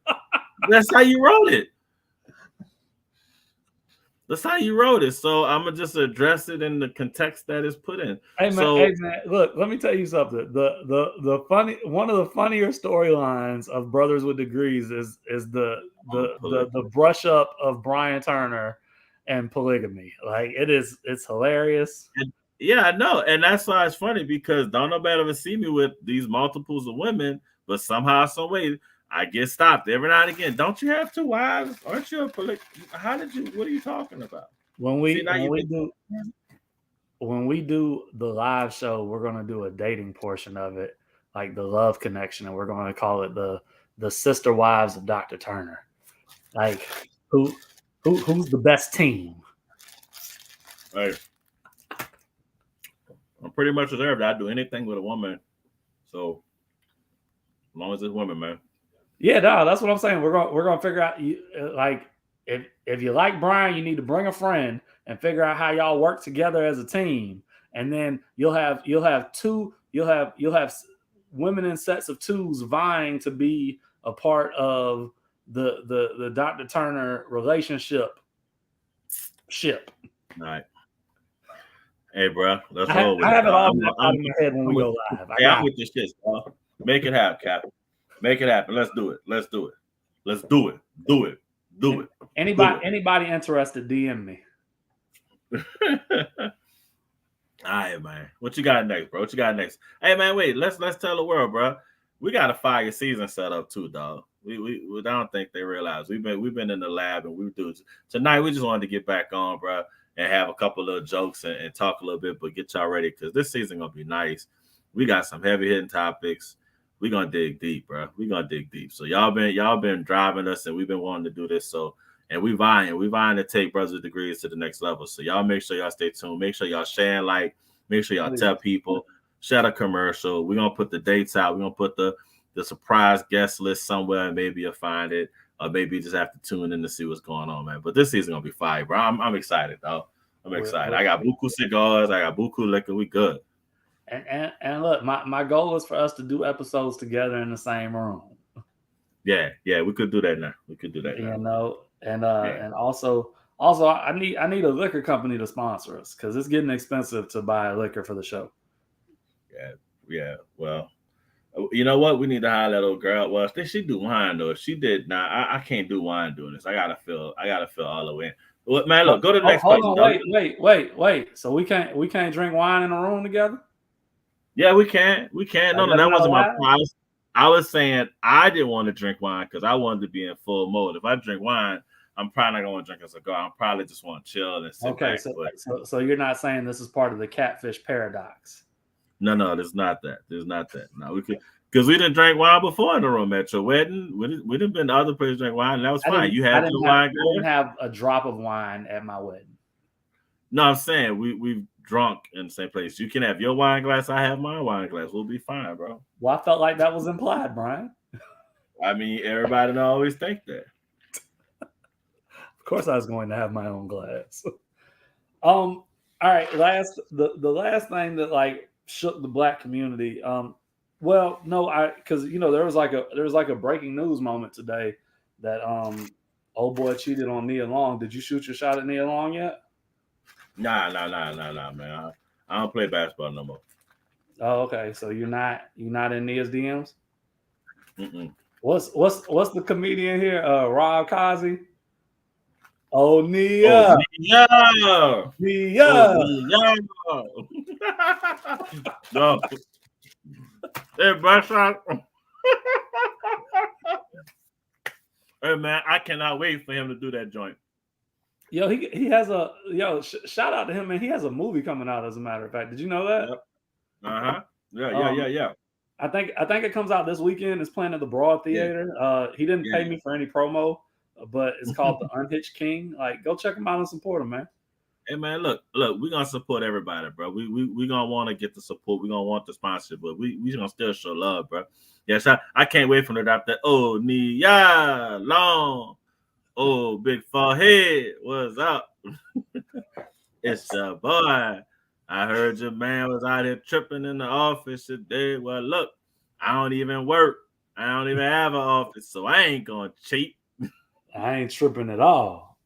That's how you wrote it. That's how you wrote it. So I'm gonna just address it in the context that it's put in. Hey man, look, let me tell you something. The funny one of the funnier storylines of Brothers with Degrees is the brush up of Brian Turner and polygamy. Like it's hilarious. Yeah, I know, and that's why it's funny because don't nobody ever see me with these multiples of women, but somehow, some way, I get stopped every now and again. Don't you have 2 wives? Aren't you a what are you talking about? When we do the live show, we're gonna do a dating portion of it, like the love connection, and we're gonna call it the sister wives of Dr. Turner. Like who's the best team? Right. I'm pretty much reserved. I'd do anything with a woman. So as long as it's women, man. Yeah, no, that's what I'm saying. We're gonna figure out like if you like Brian, you need to bring a friend and figure out how y'all work together as a team. And then you'll have women in sets of 2s vying to be a part of the Dr. Turner relationship. All right. Hey, bro, let's roll with it. I have it all in my head when we go live. I'm with this shit, bro. Make it happen, Cap. Make it happen. Let's do it. Do it. Anybody interested, DM me. All right, man. What you got next, bro? Hey, man, wait. Let's tell the world, bro. We got a fire season set up too, dog. We don't think they realize we've been in the lab and we do tonight. We just wanted to get back on, bro, and have a couple of jokes and talk a little bit, but get y'all ready because this season gonna be nice. We got some heavy hitting topics. We're gonna dig deep, bro. So y'all been driving us, and we've been wanting to do this. So, and we vying to take Brothers with Degrees to the next level. So y'all make sure y'all stay tuned. Make sure y'all share and like. Make sure y'all tell people. Share a commercial. We're gonna put the dates out. We're gonna put the surprise guest list somewhere, and maybe you'll find it, or maybe you just have to tune in to see what's going on, man. But this season gonna be fire, bro. I'm excited, though. I'm excited. I got buku cigars. I got buku liquor. We good. And look, my goal is for us to do episodes together in the same room. Yeah, we could do that now. You know, and also I need a liquor company to sponsor us because it's getting expensive to buy liquor for the show. Yeah. Well, You know what? We need to hire that old girl. Well, she do wine though. If she did, I can't do wine doing this. I gotta feel all the way. What man? Look, go to the next Hold place. on, wait. So we can't drink wine in a room together? Yeah, we can. We can. No, that wasn't my point. I was saying I didn't want to drink wine because I wanted to be in full mode. If I drink wine, I'm probably not going to drink a cigar. I'm probably just want to chill and sit back. So you're not saying this is part of the catfish paradox? No, there's not that. No, we could because we didn't drink wine before in the room at your wedding. We didn't been to other places drink wine, and that was fine. You had your wine. I didn't have a drop of wine at my wedding. No, I'm saying we've drunk in the same place. You can have your wine glass. I have my wine glass. We'll be fine, bro. Well, I felt like that was implied, Brian. I mean, everybody don't always think that. Of course, I was going to have my own glass. All right. The last thing that like shook the black community. Well, no, because there was like a breaking news moment today that old boy cheated on Nia Long. Did you shoot your shot at Nia Long yet? Nah, man. I don't play basketball no more. Oh, okay. So you're not in Nia's DMs? Mm-mm. What's the comedian here? Rob Kazi. Oh, Nia. Nia. No. Hey, Brashon. Hey, man, I cannot wait for him to do that joint. Yo, he has shout out to him, man. He has a movie coming out, as a matter of fact. Did you know that? Yep. Yeah. I think it comes out this weekend. It's playing at the Broad Theater. Yeah. He didn't pay me for any promo, but it's called The Unhitched King. Like, go check him out and support him, man. Hey, man, look, we're gonna support everybody, bro. We gonna want to get the support. We're gonna want the sponsorship, but we gonna still show love, bro. Yes, I can't wait for them to drop that. Oh, Nia Long. Oh, big forehead. What's up? It's your boy. I heard your man was out here tripping in the office today. Well, look, I don't even work. I don't even have an office, so I ain't gonna cheat. I ain't tripping at all.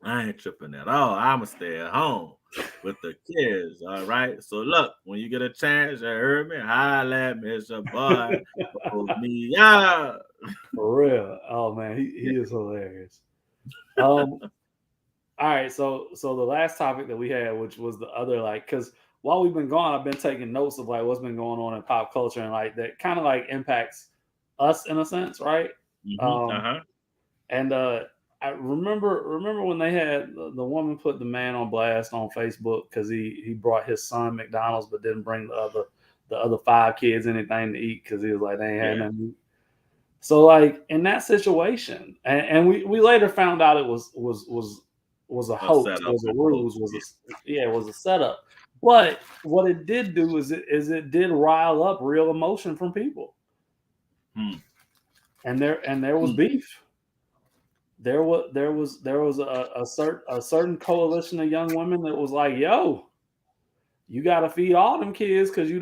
I'ma stay at home with the kids. All right. So look, when you get a chance, you heard me. Holla at me, it's your boy. Nia. For real. Oh man, he is hilarious. All right, so the last topic that we had, which was the other, like, because while we've been gone, I've been taking notes of like what's been going on in pop culture and like that kind of like impacts us in a sense, right? Mm-hmm. And I remember when they had the woman put the man on blast on Facebook because he brought his son McDonald's but didn't bring the other 5 kids anything to eat because he was like they ain't had nothing to eat. So like in that situation, and we later found out it was a hoax, was a ruse, was a setup. But what it did do is it did rile up real emotion from people. And there was beef. There was a certain coalition of young women that was like, yo, you gotta feed all them kids because you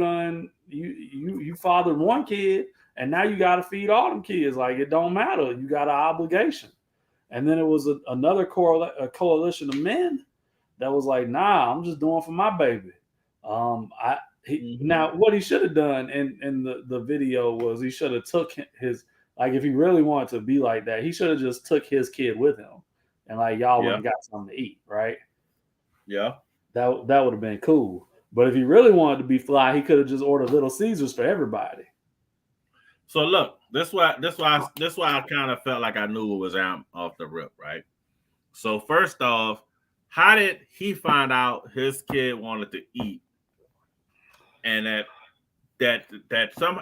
fathered one kid and now you gotta feed all them kids. Like it don't matter. You got an obligation. And then it was another coalition of men that was like, nah, I'm just doing for my baby. Now what he should have done in the video was he should have took his, like if he really wanted to be like that, he should have just took his kid with him and like y'all would have got something to eat, right? Yeah. That would have been cool. But if he really wanted to be fly, he could have just ordered Little Caesars for everybody. So look, that's why I kind of felt like I knew it was out off the rip, right? So first off, how did he find out his kid wanted to eat, and that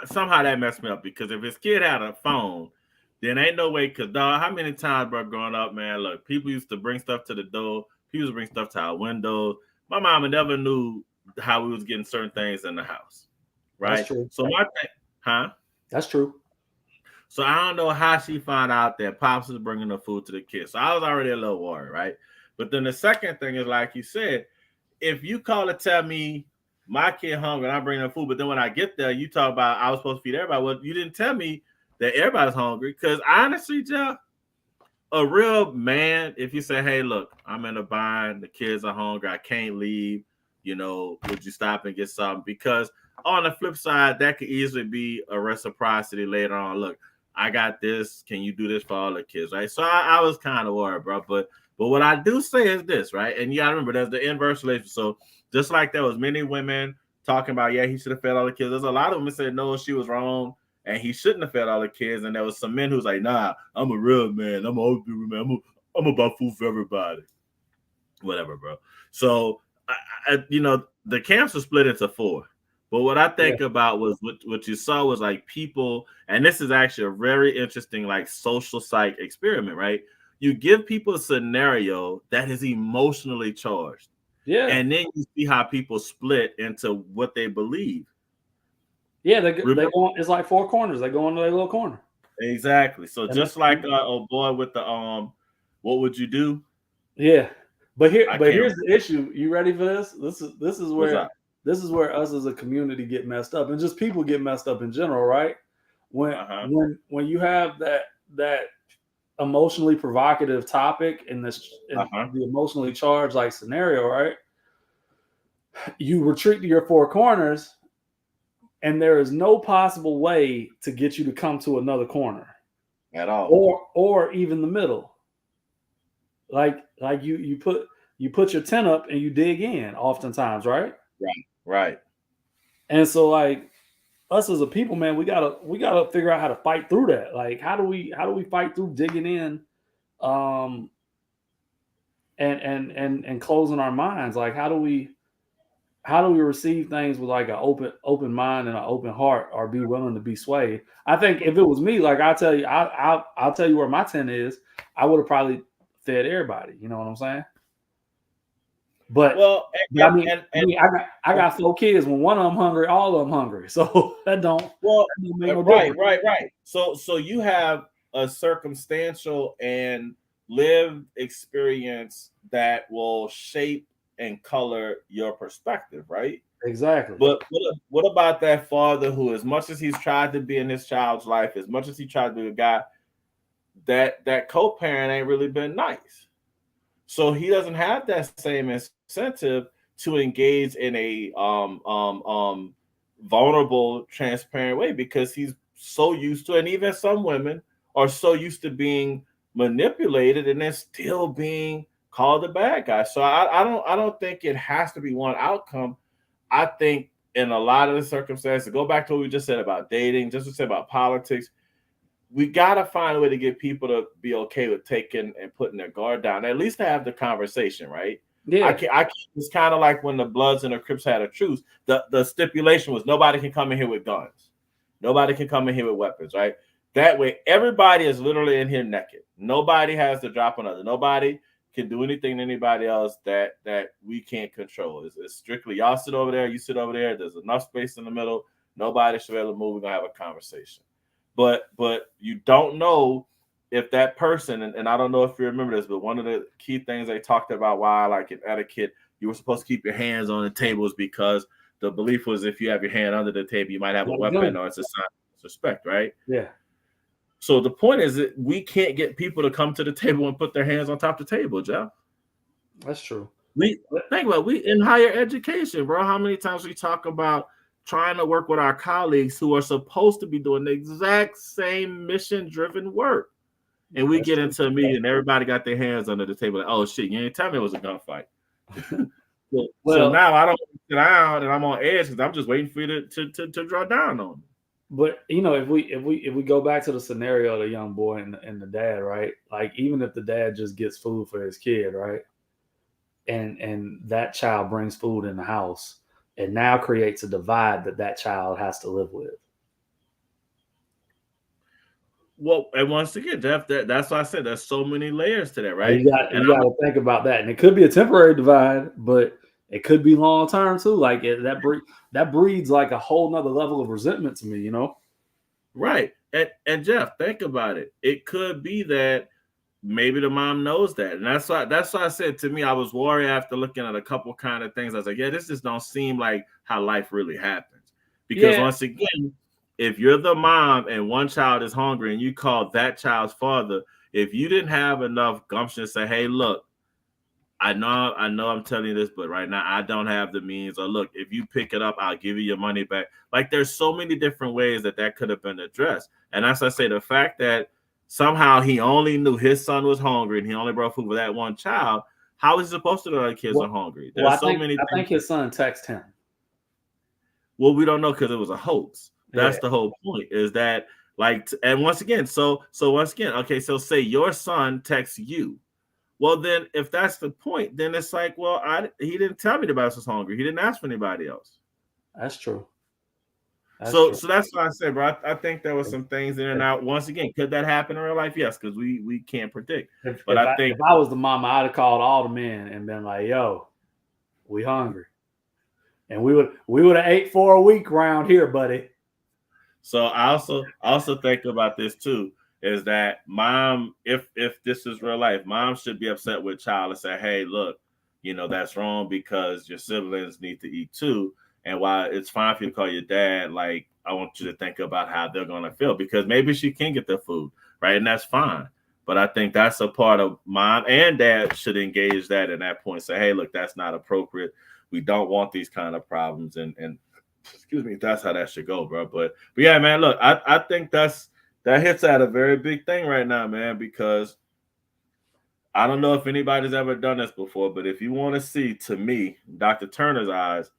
somehow that messed me up? Because if his kid had a phone, then ain't no way. Because dog, how many times, bro, growing up, man, look, people used to bring stuff to the door. People used to bring stuff to our windows. My mama never knew how we was getting certain things in the house, right? That's true. So my thing, That's true. So I don't know how she found out that Pops was bringing the food to the kids. So I was already a little worried, right? But then the second thing is, like you said, if you call to tell me my kid hungry and I bring them food, but then when I get there, you talk about I was supposed to feed everybody. Well, you didn't tell me that everybody's hungry. Because honestly, Jeff, a real man, if you say, hey, look, I'm in a bind, the kids are hungry, I can't leave, would you stop and get something? Because on the flip side, that could easily be a reciprocity later on. Look, I got this. Can you do this for all the kids, right? So I was kind of worried, bro. But what I do say is this, right? And you gotta remember, there's the inverse relationship. So just like there was many women talking about, yeah, he should have fed all the kids. There's a lot of women said, no, she was wrong, and he shouldn't have fed all the kids. And there was some men who's like, nah, I'm a real man. I'm a real man. I'm about food for everybody. Whatever, bro. So, the camps are split into 4. But what I think about was what you saw was like people, and this is actually a very interesting like social psych experiment, right? You give people a scenario that is emotionally charged. Yeah. And then you see how people split into what they believe. Yeah, they go, it's like 4 corners. They go into their little corner. Exactly. So and just like boy with the what would you do? Yeah. But here's the issue. You ready for this? This is where us as a community get messed up, and just people get messed up in general, right? When you have that emotionally provocative topic and the emotionally charged like scenario, right? You retreat to your 4 corners, and there is no possible way to get you to come to another corner at all, or even the middle. Like you put your tent up and you dig in oftentimes, right? Right. And so like us as a people, man, we gotta figure out how to fight through that. Like how do we fight through digging in and closing our minds? Like how do we receive things with like an open mind and an open heart, or be willing to be swayed? I think if it was me, like I'll tell you where my tent is, I would have probably fed everybody. You know what I'm saying? But I got 4 kids. When one of them hungry, all of them hungry. So that don't. Well, right. So you have a circumstantial and lived experience that will shape and color your perspective, right? Exactly. But what about that father who, as much as he's tried to be in his child's life, as much as he tried to be a guy, that co-parent ain't really been nice. So he doesn't have that same incentive to engage in a vulnerable, transparent way, because he's so used to, and even some women are so used to being manipulated and then still being called a bad guy. So I don't think it has to be one outcome. I think in a lot of the circumstances, go back to what we just said about dating, just to say about politics, we got to find a way to get people to be okay with taking and putting their guard down, at least to have the conversation, right? Yeah. I can't, it's kind of like when the Bloods and the Crips had a truce. The stipulation was nobody can come in here with guns. Nobody can come in here with weapons, right? That way, everybody is literally in here naked. Nobody has to drop another. Nobody can do anything to anybody else that we can't control. It's strictly y'all sit over there, you sit over there. There's enough space in the middle. Nobody should be able to move. We're going to have a conversation. But you don't know if that person, and I don't know if you remember this, but one of the key things they talked about why, like in etiquette, you were supposed to keep your hands on the tables, because the belief was if you have your hand under the table, you might have a weapon, or it's a sign of respect, right? Yeah. So the point is that we can't get people to come to the table and put their hands on top of the table, Jeff. That's true. Think about we in higher education, bro. How many times we talk about trying to work with our colleagues who are supposed to be doing the exact same mission-driven work, and we get into a meeting and everybody got their hands under the table. Like, oh shit, you ain't tell me it was a gunfight. So now I don't sit down and I'm on edge because I'm just waiting for you to draw down on me. But if we go back to the scenario of the young boy and the dad, right? Like even if the dad just gets food for his kid, right? And that child brings food in the house, it now creates a divide that child has to live with. Well, and once again, Jeff, that's why I said there's so many layers to that, right? You got to think about that, and it could be a temporary divide, but it could be long term too. Like that breeds like a whole nother level of resentment to me, you know? Right. And Jeff, think about it. It could be that maybe the mom knows that, and that's why I said, to me, I was worried after looking at a couple kind of things. I was like, yeah, this just don't seem like how life really happens. Because once again, if you're the mom and one child is hungry and you call that child's father, if you didn't have enough gumption to say, hey, look, I know I'm telling you this, but right now I don't have the means. Or look, if you pick it up, I'll give you your money back. Like there's so many different ways that could have been addressed. And as I say, the fact that somehow he only knew his son was hungry and he only brought food for that one child, how is he supposed to know that kids are hungry? There's I think his son texted him. Well, we don't know because it was a hoax. That's the whole point. Is that like? And once again, okay. So say your son texts you. Well, then if that's the point, then it's like, well, he didn't tell me the mouse was hungry. He didn't ask for anybody else. That's true. So that's why I said, bro. I think there was some things in and out. Once again, could that happen in real life? Yes, because we can't predict. But I think if I was the mama, I'd have called all the men and been like, "Yo, we hungry, and we would have ate for a week around here, buddy." So I also think about this too. Is that mom, if this is real life, mom should be upset with child and say, hey, look, that's wrong because your siblings need to eat too. And while it's fine for you to call your dad, like, I want you to think about how they're going to feel because maybe she can get the food, right? And that's fine. But I think that's a part of mom and dad should engage that at that point. Say, hey, look, that's not appropriate. We don't want these kind of problems. And excuse me, that's how that should go, bro. But yeah, man, look, I think that hits at a very big thing right now, man, because I don't know if anybody's ever done this before, but if you want to see, to me, Dr. Turner's eyes,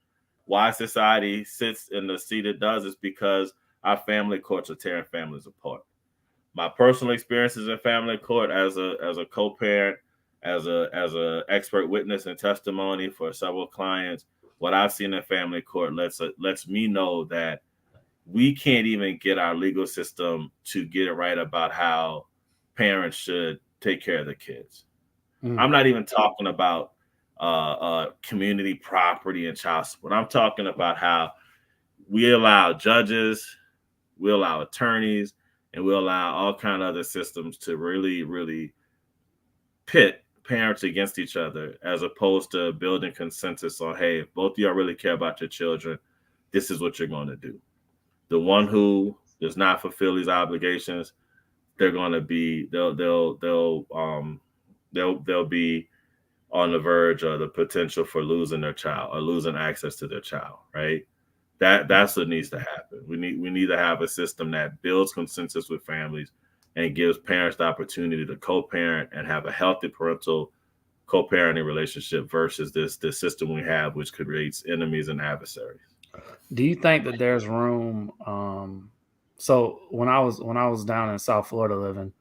why society sits in the seat it does is because our family courts are tearing families apart. My personal experiences in family court as a co-parent, as a expert witness and testimony for several clients, what I've seen in family court lets me know that we can't even get our legal system to get it right about how parents should take care of the kids. I'm not even talking about community property and child support. I'm talking about how we allow judges, we allow attorneys, and we allow all kind of other systems to really, really pit parents against each other as opposed to building consensus on, hey, if both of y'all really care about your children, this is what you're going to do. The one who does not fulfill these obligations, they're going to be they'll be on the verge of the potential for losing their child or losing access to their child, right? That's what needs to happen. We need to have a system that builds consensus with families and gives parents the opportunity to co-parent and have a healthy parental co-parenting relationship versus this system we have, which creates enemies and adversaries. Do you think that there's room? So when I was down in South Florida living,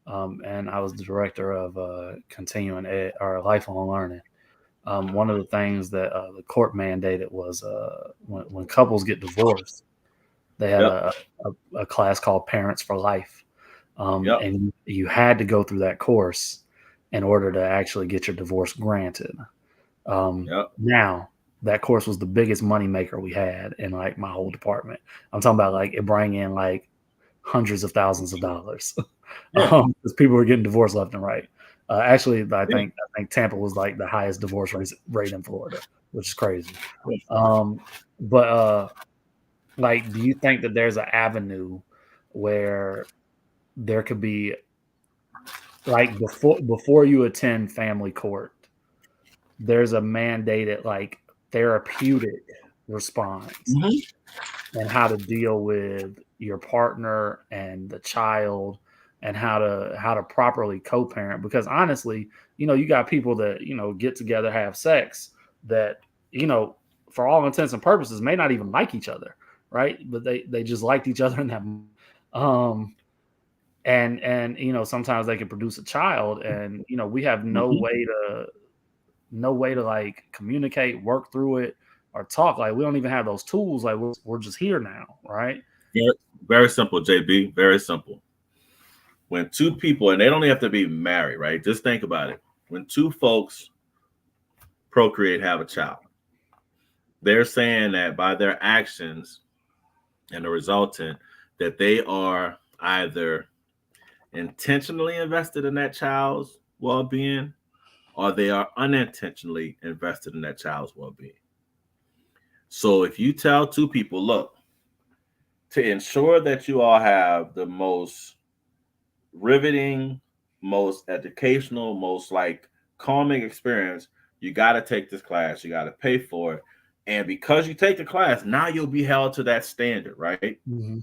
and I was the director of continuing ed or lifelong learning, one of the things that the court mandated was when couples get divorced, they had a class called Parents for Life, and you had to go through that course in order to actually get your divorce granted. Now, that course was the biggest money maker we had in like my whole department. I'm talking about like it brought in like hundreds of thousands of dollars because people were getting divorced left and right. Actually, I think Tampa was like the highest divorce rate in Florida, which is crazy. But like, do you think that there's an avenue where there could be like before you attend family court, there's a mandated like therapeutic response and how to deal with your partner and the child and how to properly co-parent, because honestly, you got people that, get together, have sex that, for all intents and purposes may not even like each other. Right. But they just liked each other in that, and sometimes they can produce a child and, we have no way to like communicate, work through it, or talk. Like we don't even have those tools. Like we're just here now, right? Yeah, very simple, JB. Very simple. When two people, and they don't have to be married, right? Just think about it. When two folks procreate, have a child, they're saying that by their actions and the resultant, that they are either intentionally invested in that child's well-being or they are unintentionally invested in that child's well-being. So if you tell two people, look, to ensure that you all have the most riveting, most educational, most like calming experience, You got to take this class. You got to pay for it. And because you take the class, now you'll be held to that standard, right? Mm-hmm.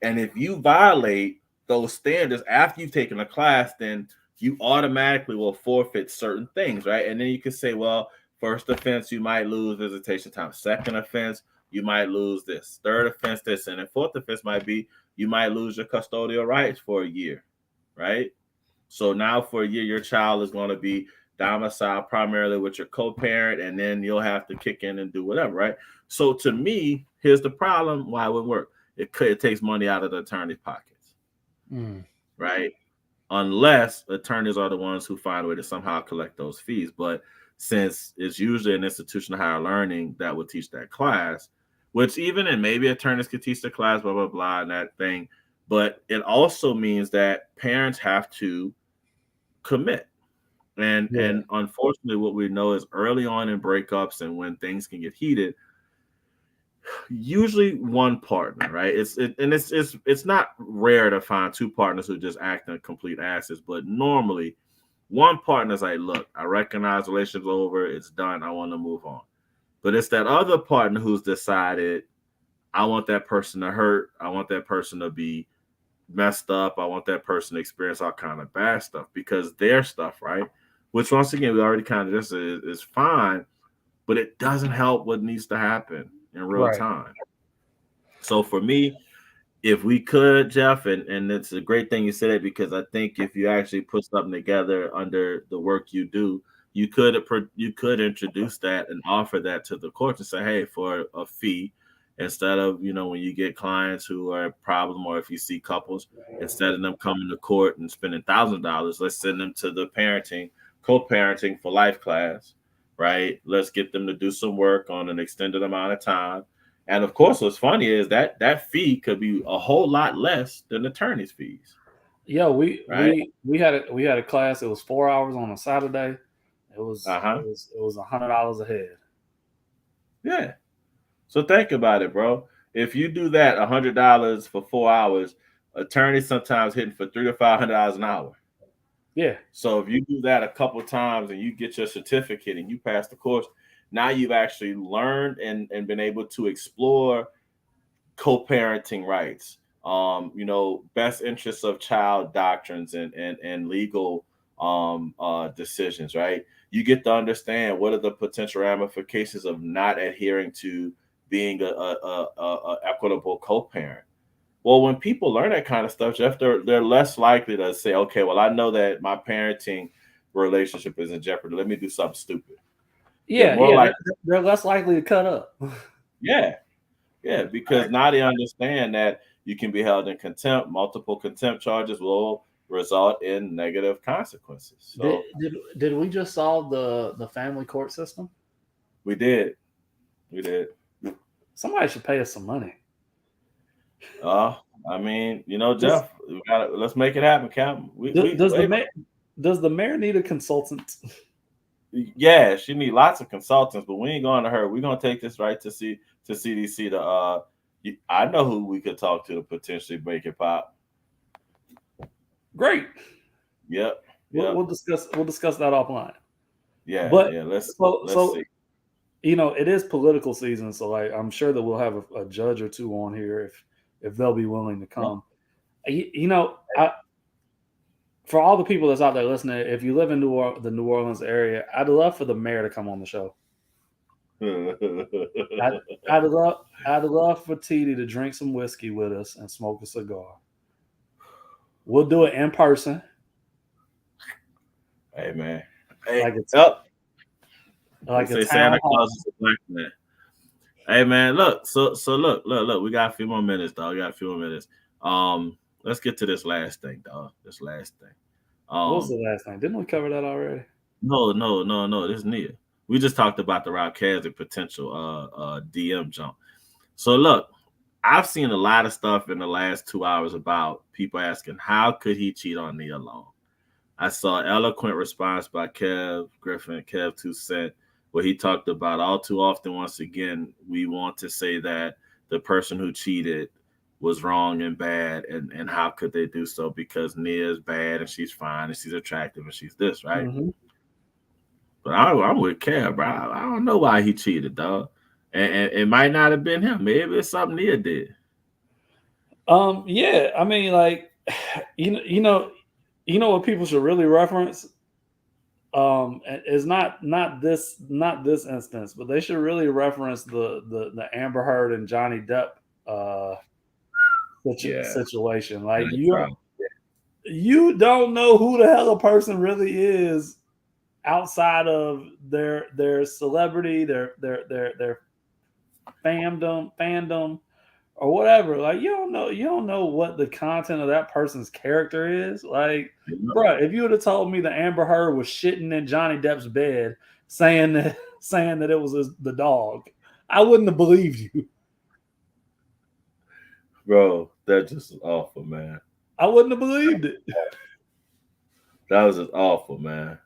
And if you violate those standards after you've taken a class, then you automatically will forfeit certain things, right? And then you can say, well, first offense, you might lose visitation time. Second offense, you might lose this. Third offense, this. And then fourth offense might be you might lose your custodial rights for a year, right? So now for a year, your child is going to be domiciled primarily with your co-parent, and then you'll have to kick in and do whatever, right? So to me, here's the problem why it wouldn't work. It takes money out of the attorney's pockets, right? Unless attorneys are the ones who find a way to somehow collect those fees. But since it's usually an institution of higher learning that would teach that class, which even and maybe attorneys could teach the class, blah, blah, blah, and that thing. But it also means that parents have to commit. And unfortunately, what we know is early on in breakups and when things can get heated, usually one partner, right? It's not rare to find two partners who just act like complete asses, but normally one partner's like, look, I recognize the relationship's over, it's done, I want to move on. But it's that other partner who's decided, I want that person to hurt, I want that person to be messed up, I want that person to experience all kind of bad stuff because their stuff, right? Which once again, we already kind of just is fine, but it doesn't help what needs to happen in real time. So for me, if we could, Jeff, and it's a great thing you said it, because I think if you actually put something together under the work you do, you could introduce that and offer that to the courts and say, hey, for a fee, instead of, when you get clients who are a problem, or if you see couples, instead of them coming to court and spending $1,000, let's send them to the co-parenting for life class, right? Let's get them to do some work on an extended amount of time. And of course, what's funny is that fee could be a whole lot less than attorney's fees. Yeah, we had a class. It was 4 hours on a Saturday. It was $100 a head. Yeah. So think about it, bro. If you do that $100 for 4 hours, attorneys sometimes hitting for $300 to $500 an hour. Yeah. So if you do that a couple of times and you get your certificate and you pass the course, now you've actually learned and been able to explore co-parenting rights, best interests of child doctrines and legal decisions, right? You get to understand what are the potential ramifications of not adhering to being a equitable co-parent. Well, when people learn that kind of stuff, Jeff, they're less likely to say, okay, well, I know that my parenting relationship is in jeopardy. Let me do something stupid. They're less likely to cut up. Yeah, because now they understand that you can be held in contempt. Multiple contempt charges will result in negative consequences. So, did we just solve the family court system? We did. Somebody should pay us some money. Jeff, let's make it happen, Captain. Does the mayor need a consultant? Yeah, she need lots of consultants, but we ain't going to her. We're gonna take this right to CDC. I know who we could talk to potentially make it pop. Great. Yep. We'll discuss that offline. Yeah. But let's see. It is political season, so I'm sure that we'll have a judge or two on here if they'll be willing to come. For all the people that's out there listening, if you live in the New Orleans area, I'd love for the mayor to come on the show. I'd love for TD to drink some whiskey with us and smoke a cigar. We'll do it in person. Hey, man. Santa Claus is a black man. Hey, man, look. So look. We got a few more minutes, dog. Let's get to this last thing, dog. What was the last thing? Didn't we cover that already? No. This is Nia. We just talked about the Rob Kazek potential DM jump. So look, I've seen a lot of stuff in the last 2 hours about people asking, how could he cheat on Nia Long? I saw an eloquent response by Kev Griffin, Kev 2 Cent, where he talked about all too often, once again, we want to say that the person who cheated was wrong and bad, and how could they do so because Nia is bad and she's fine and she's attractive and she's this, right? Mm-hmm. But I'm with Kev, bro. I don't know why he cheated, dog. And it might not have been him. Maybe it's something Nia did. Yeah, I mean, like, you know what people should really reference. Is not this instance, but they should really reference the Amber Heard and Johnny Depp situation. Like, you don't know who the hell a person really is outside of their celebrity, their fandom or whatever. Like, you don't know what the content of that person's character is. Like, bro, if you would have told me that Amber Heard was shitting in Johnny Depp's bed, saying that it was the dog, I wouldn't have believed you, bro. That's just awful, man. I wouldn't have believed it. That was just awful, man.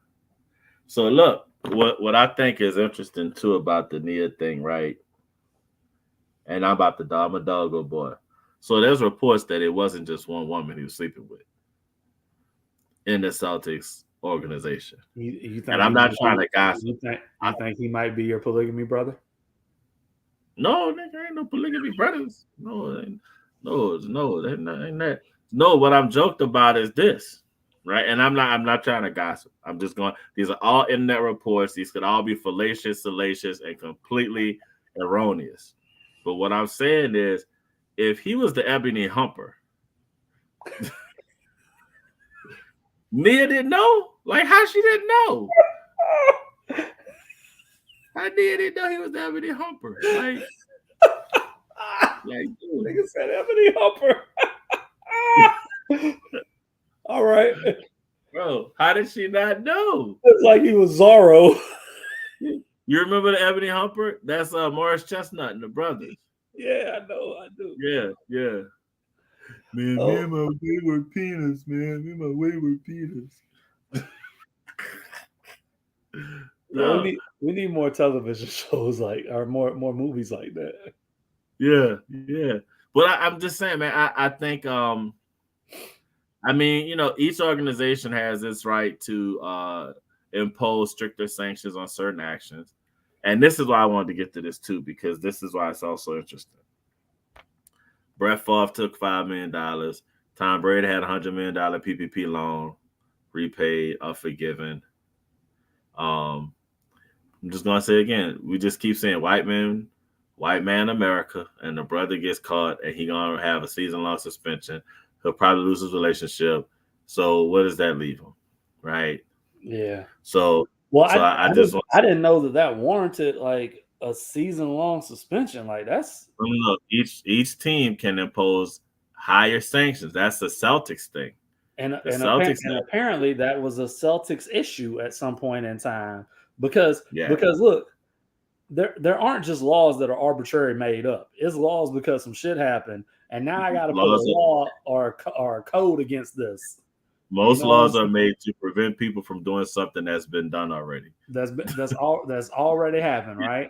So look, what I think is interesting too about the Nia thing, right? And I'm about the dog, I'm a doggo boy. So there's reports that it wasn't just one woman he was sleeping with in the Celtics organization. You think and I'm not trying to gossip. You think he might be your polygamy brother? No, nigga, ain't no polygamy brothers. No, ain't that. No, what I'm joked about is this, right? And I'm not trying to gossip. I'm just going. These are all internet reports. These could all be fallacious, salacious, and completely erroneous. But what I'm saying is, if he was the Ebony Humper, Nia didn't know. Like, how she didn't know? How Nia didn't know he was the Ebony Humper? Like dude. Nigga said Ebony Humper. All right, bro. How did she not know? It's like he was Zorro. You remember the Ebony Humper? That's Morris Chestnut and the brothers. Yeah, I know. I do. Yeah. Man, me and my wayward penis, man. Me and my wayward penis. No. We need more television shows or more movies like that. Yeah. But I'm just saying, man. I think I mean, each organization has its right to impose stricter sanctions on certain actions. And this is why I wanted to get to this too, because this is why it's also interesting. Brett Favre took $5 million. Tom Brady had $100 million PPP loan, repaid, forgiven. I'm just gonna say again, we just keep saying white man America, and the brother gets caught and he gonna have a season-long suspension. He'll probably lose his relationship. So what does that leave him? Right? Yeah. So I didn't know that warranted like a season-long suspension. Like, that's each team can impose higher sanctions. That's the Celtics thing. And apparently that was a Celtics issue at some point in time because look, there aren't just laws that are arbitrary made up. It's laws because some shit happened, and now I got to put a law or a code against this. Most laws are made to prevent people from doing something that's been done already. That's already happened, right?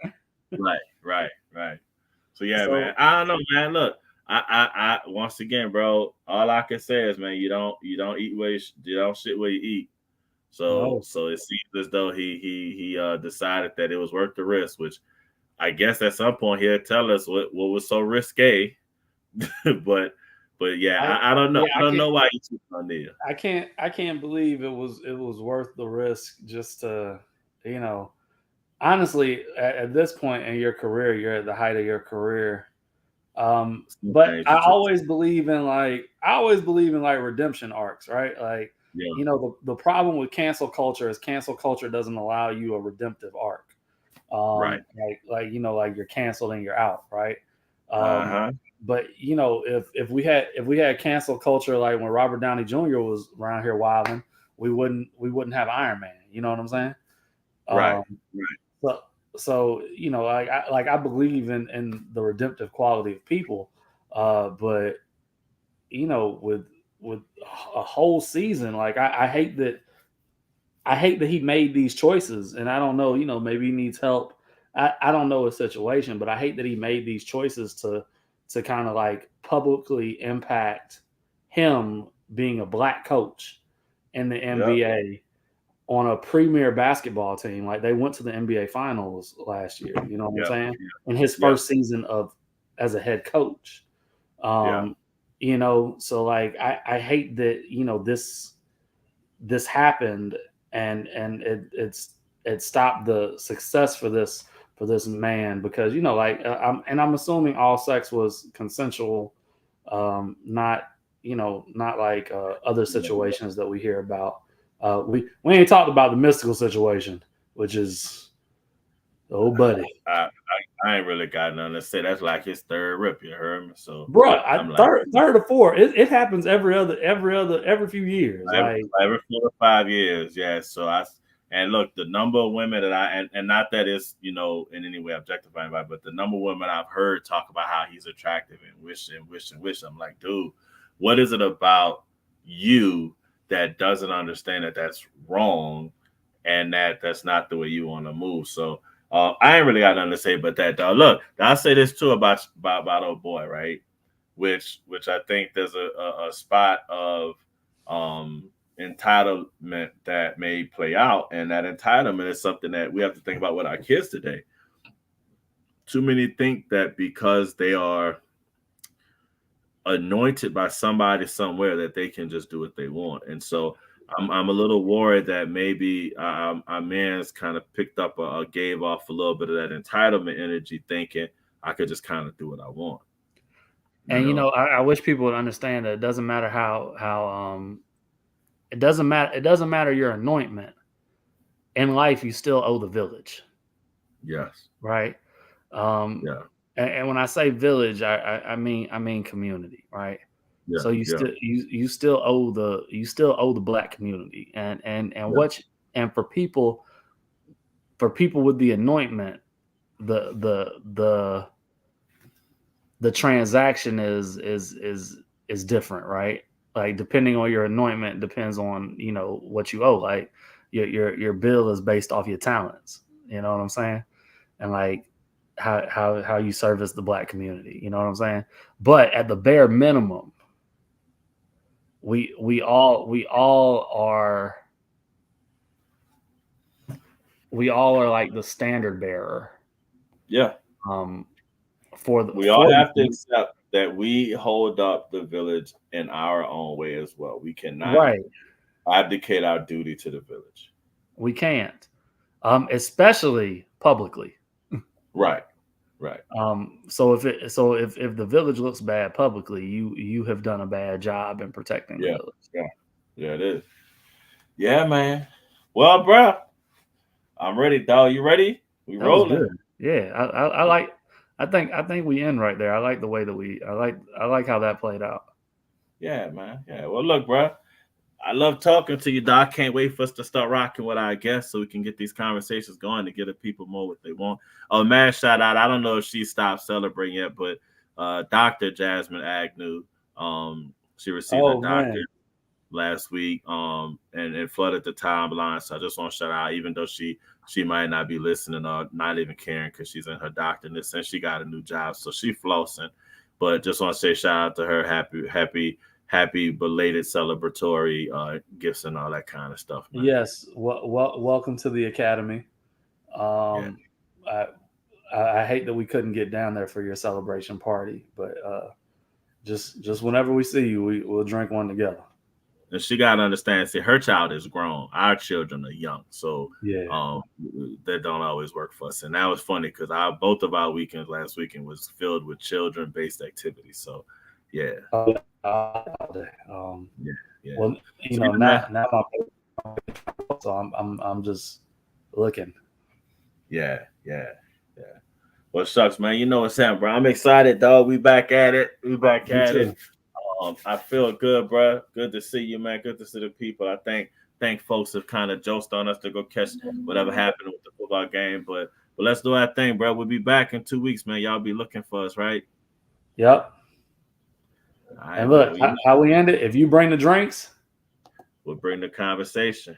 Right. So man, I don't know, man. Look, I once again, bro, all I can say is, man, you don't eat where you don't shit where you eat. So it seems as though he decided that it was worth the risk, which I guess at some point he'll tell us what was so risque. but yeah, I don't know. I don't know why he took on there. I can't believe it was worth the risk just to, honestly, at this point in your career, you're at the height of your career. But I always believe in redemption arcs, right? Like, the problem with cancel culture is cancel culture doesn't allow you a redemptive arc. Right. Like you're canceled and you're out, right? But if we had cancel culture like when Robert Downey Jr. was around here wilding, we wouldn't have Iron Man. You know what I'm saying? Right. So I believe in the redemptive quality of people, but with a whole season, like I hate that he made these choices, and I don't know, maybe he needs help. I don't know his situation, but I hate that he made these choices to kind of like publicly impact him being a black coach in the NBA on a premier basketball team. Like they went to the NBA Finals last year. You know what I'm saying? In his first season as a head coach. You know, so like I hate that, you know, this happened and it stopped the success for this man, because, you know, like I'm assuming all sex was consensual, not, you know, not like other situations that we hear about. We ain't talked about the mystical situation, which is, oh buddy. I ain't really got nothing to say. That's like his third rip, you heard me? So, bro, third or fourth. It happens every few years, every 4 to 5 years. Yeah. So and look, the number of women that and not that it's, you know, in any way objectifying anybody, but the number of women I've heard talk about how he's attractive and wish. I'm like, dude, what is it about you that doesn't understand that that's wrong and that's not the way you want to move? So I ain't really got nothing to say but that, dog. Look, I'll say this too about old boy, right? Which I think there's a spot of entitlement that may play out, and that entitlement is something that we have to think about with our kids today. Too many think that because they are anointed by somebody somewhere that they can just do what they want, and so I'm a little worried that maybe our man's kind of picked up or gave off a little bit of that entitlement energy, thinking I could just kind of do what I want. You know, I wish people would understand that it doesn't matter how it doesn't matter your anointment in life. You still owe the village. Yes. Right. Yeah. And when I say village, I mean community, right? Yeah, so you still owe the Black community, and for people with the anointment, the transaction is different, right? Like depending on your anointment depends on, you know, what you owe. Like your bill is based off your talents. You know what I'm saying? And like how you service the Black community. You know what I'm saying? But at the bare minimum, we all are like the standard bearer. Yeah. We all have to accept that we hold up the village in our own way as well. We cannot abdicate our duty to the village. We can't, especially publicly. Right. So if the village looks bad publicly, you have done a bad job in protecting the village. Yeah, it is. Yeah, man. Well, bro, I'm ready, dog. You ready? We rolling. Yeah, I think we end right there. I like the way that I like how that played out. Yeah, man. Yeah. Well, look, bro, I love talking to you, dog. I can't wait for us to start rocking with our guests so we can get these conversations going to get the people more what they want. Oh, man, shout out. I don't know if she stopped celebrating yet, but Dr. Jasmine Agnew, she received a doctorate last week and flooded the timeline. So I just want to shout out, even though she might not be listening or not even caring because she's in her doctorate since she got a new job. So she flossing. But just want to say shout out to her. Happy belated celebratory gifts and all that kind of stuff, man. Yes. Welcome to the Academy. I hate that we couldn't get down there for your celebration party, but just whenever we see you, we'll drink one together. And she got to understand, see, her child is grown. Our children are young. So that don't always work for us. And that was funny because both of our weekends last weekend was filled with children-based activities. So, yeah. Well, you know, now so I'm just looking. Yeah. Well, shucks, man. You know what's happening, bro. I'm excited, dog. We back at it. I feel good, bro. Good to see you, man. Good to see the people. I think folks have kind of joked on us to go catch whatever happened with the football game. But let's do our thing, bro. We'll be back in 2 weeks, man. Y'all be looking for us, right? Yep. Right, and look, how we end it. If you bring the drinks, we'll bring the conversation.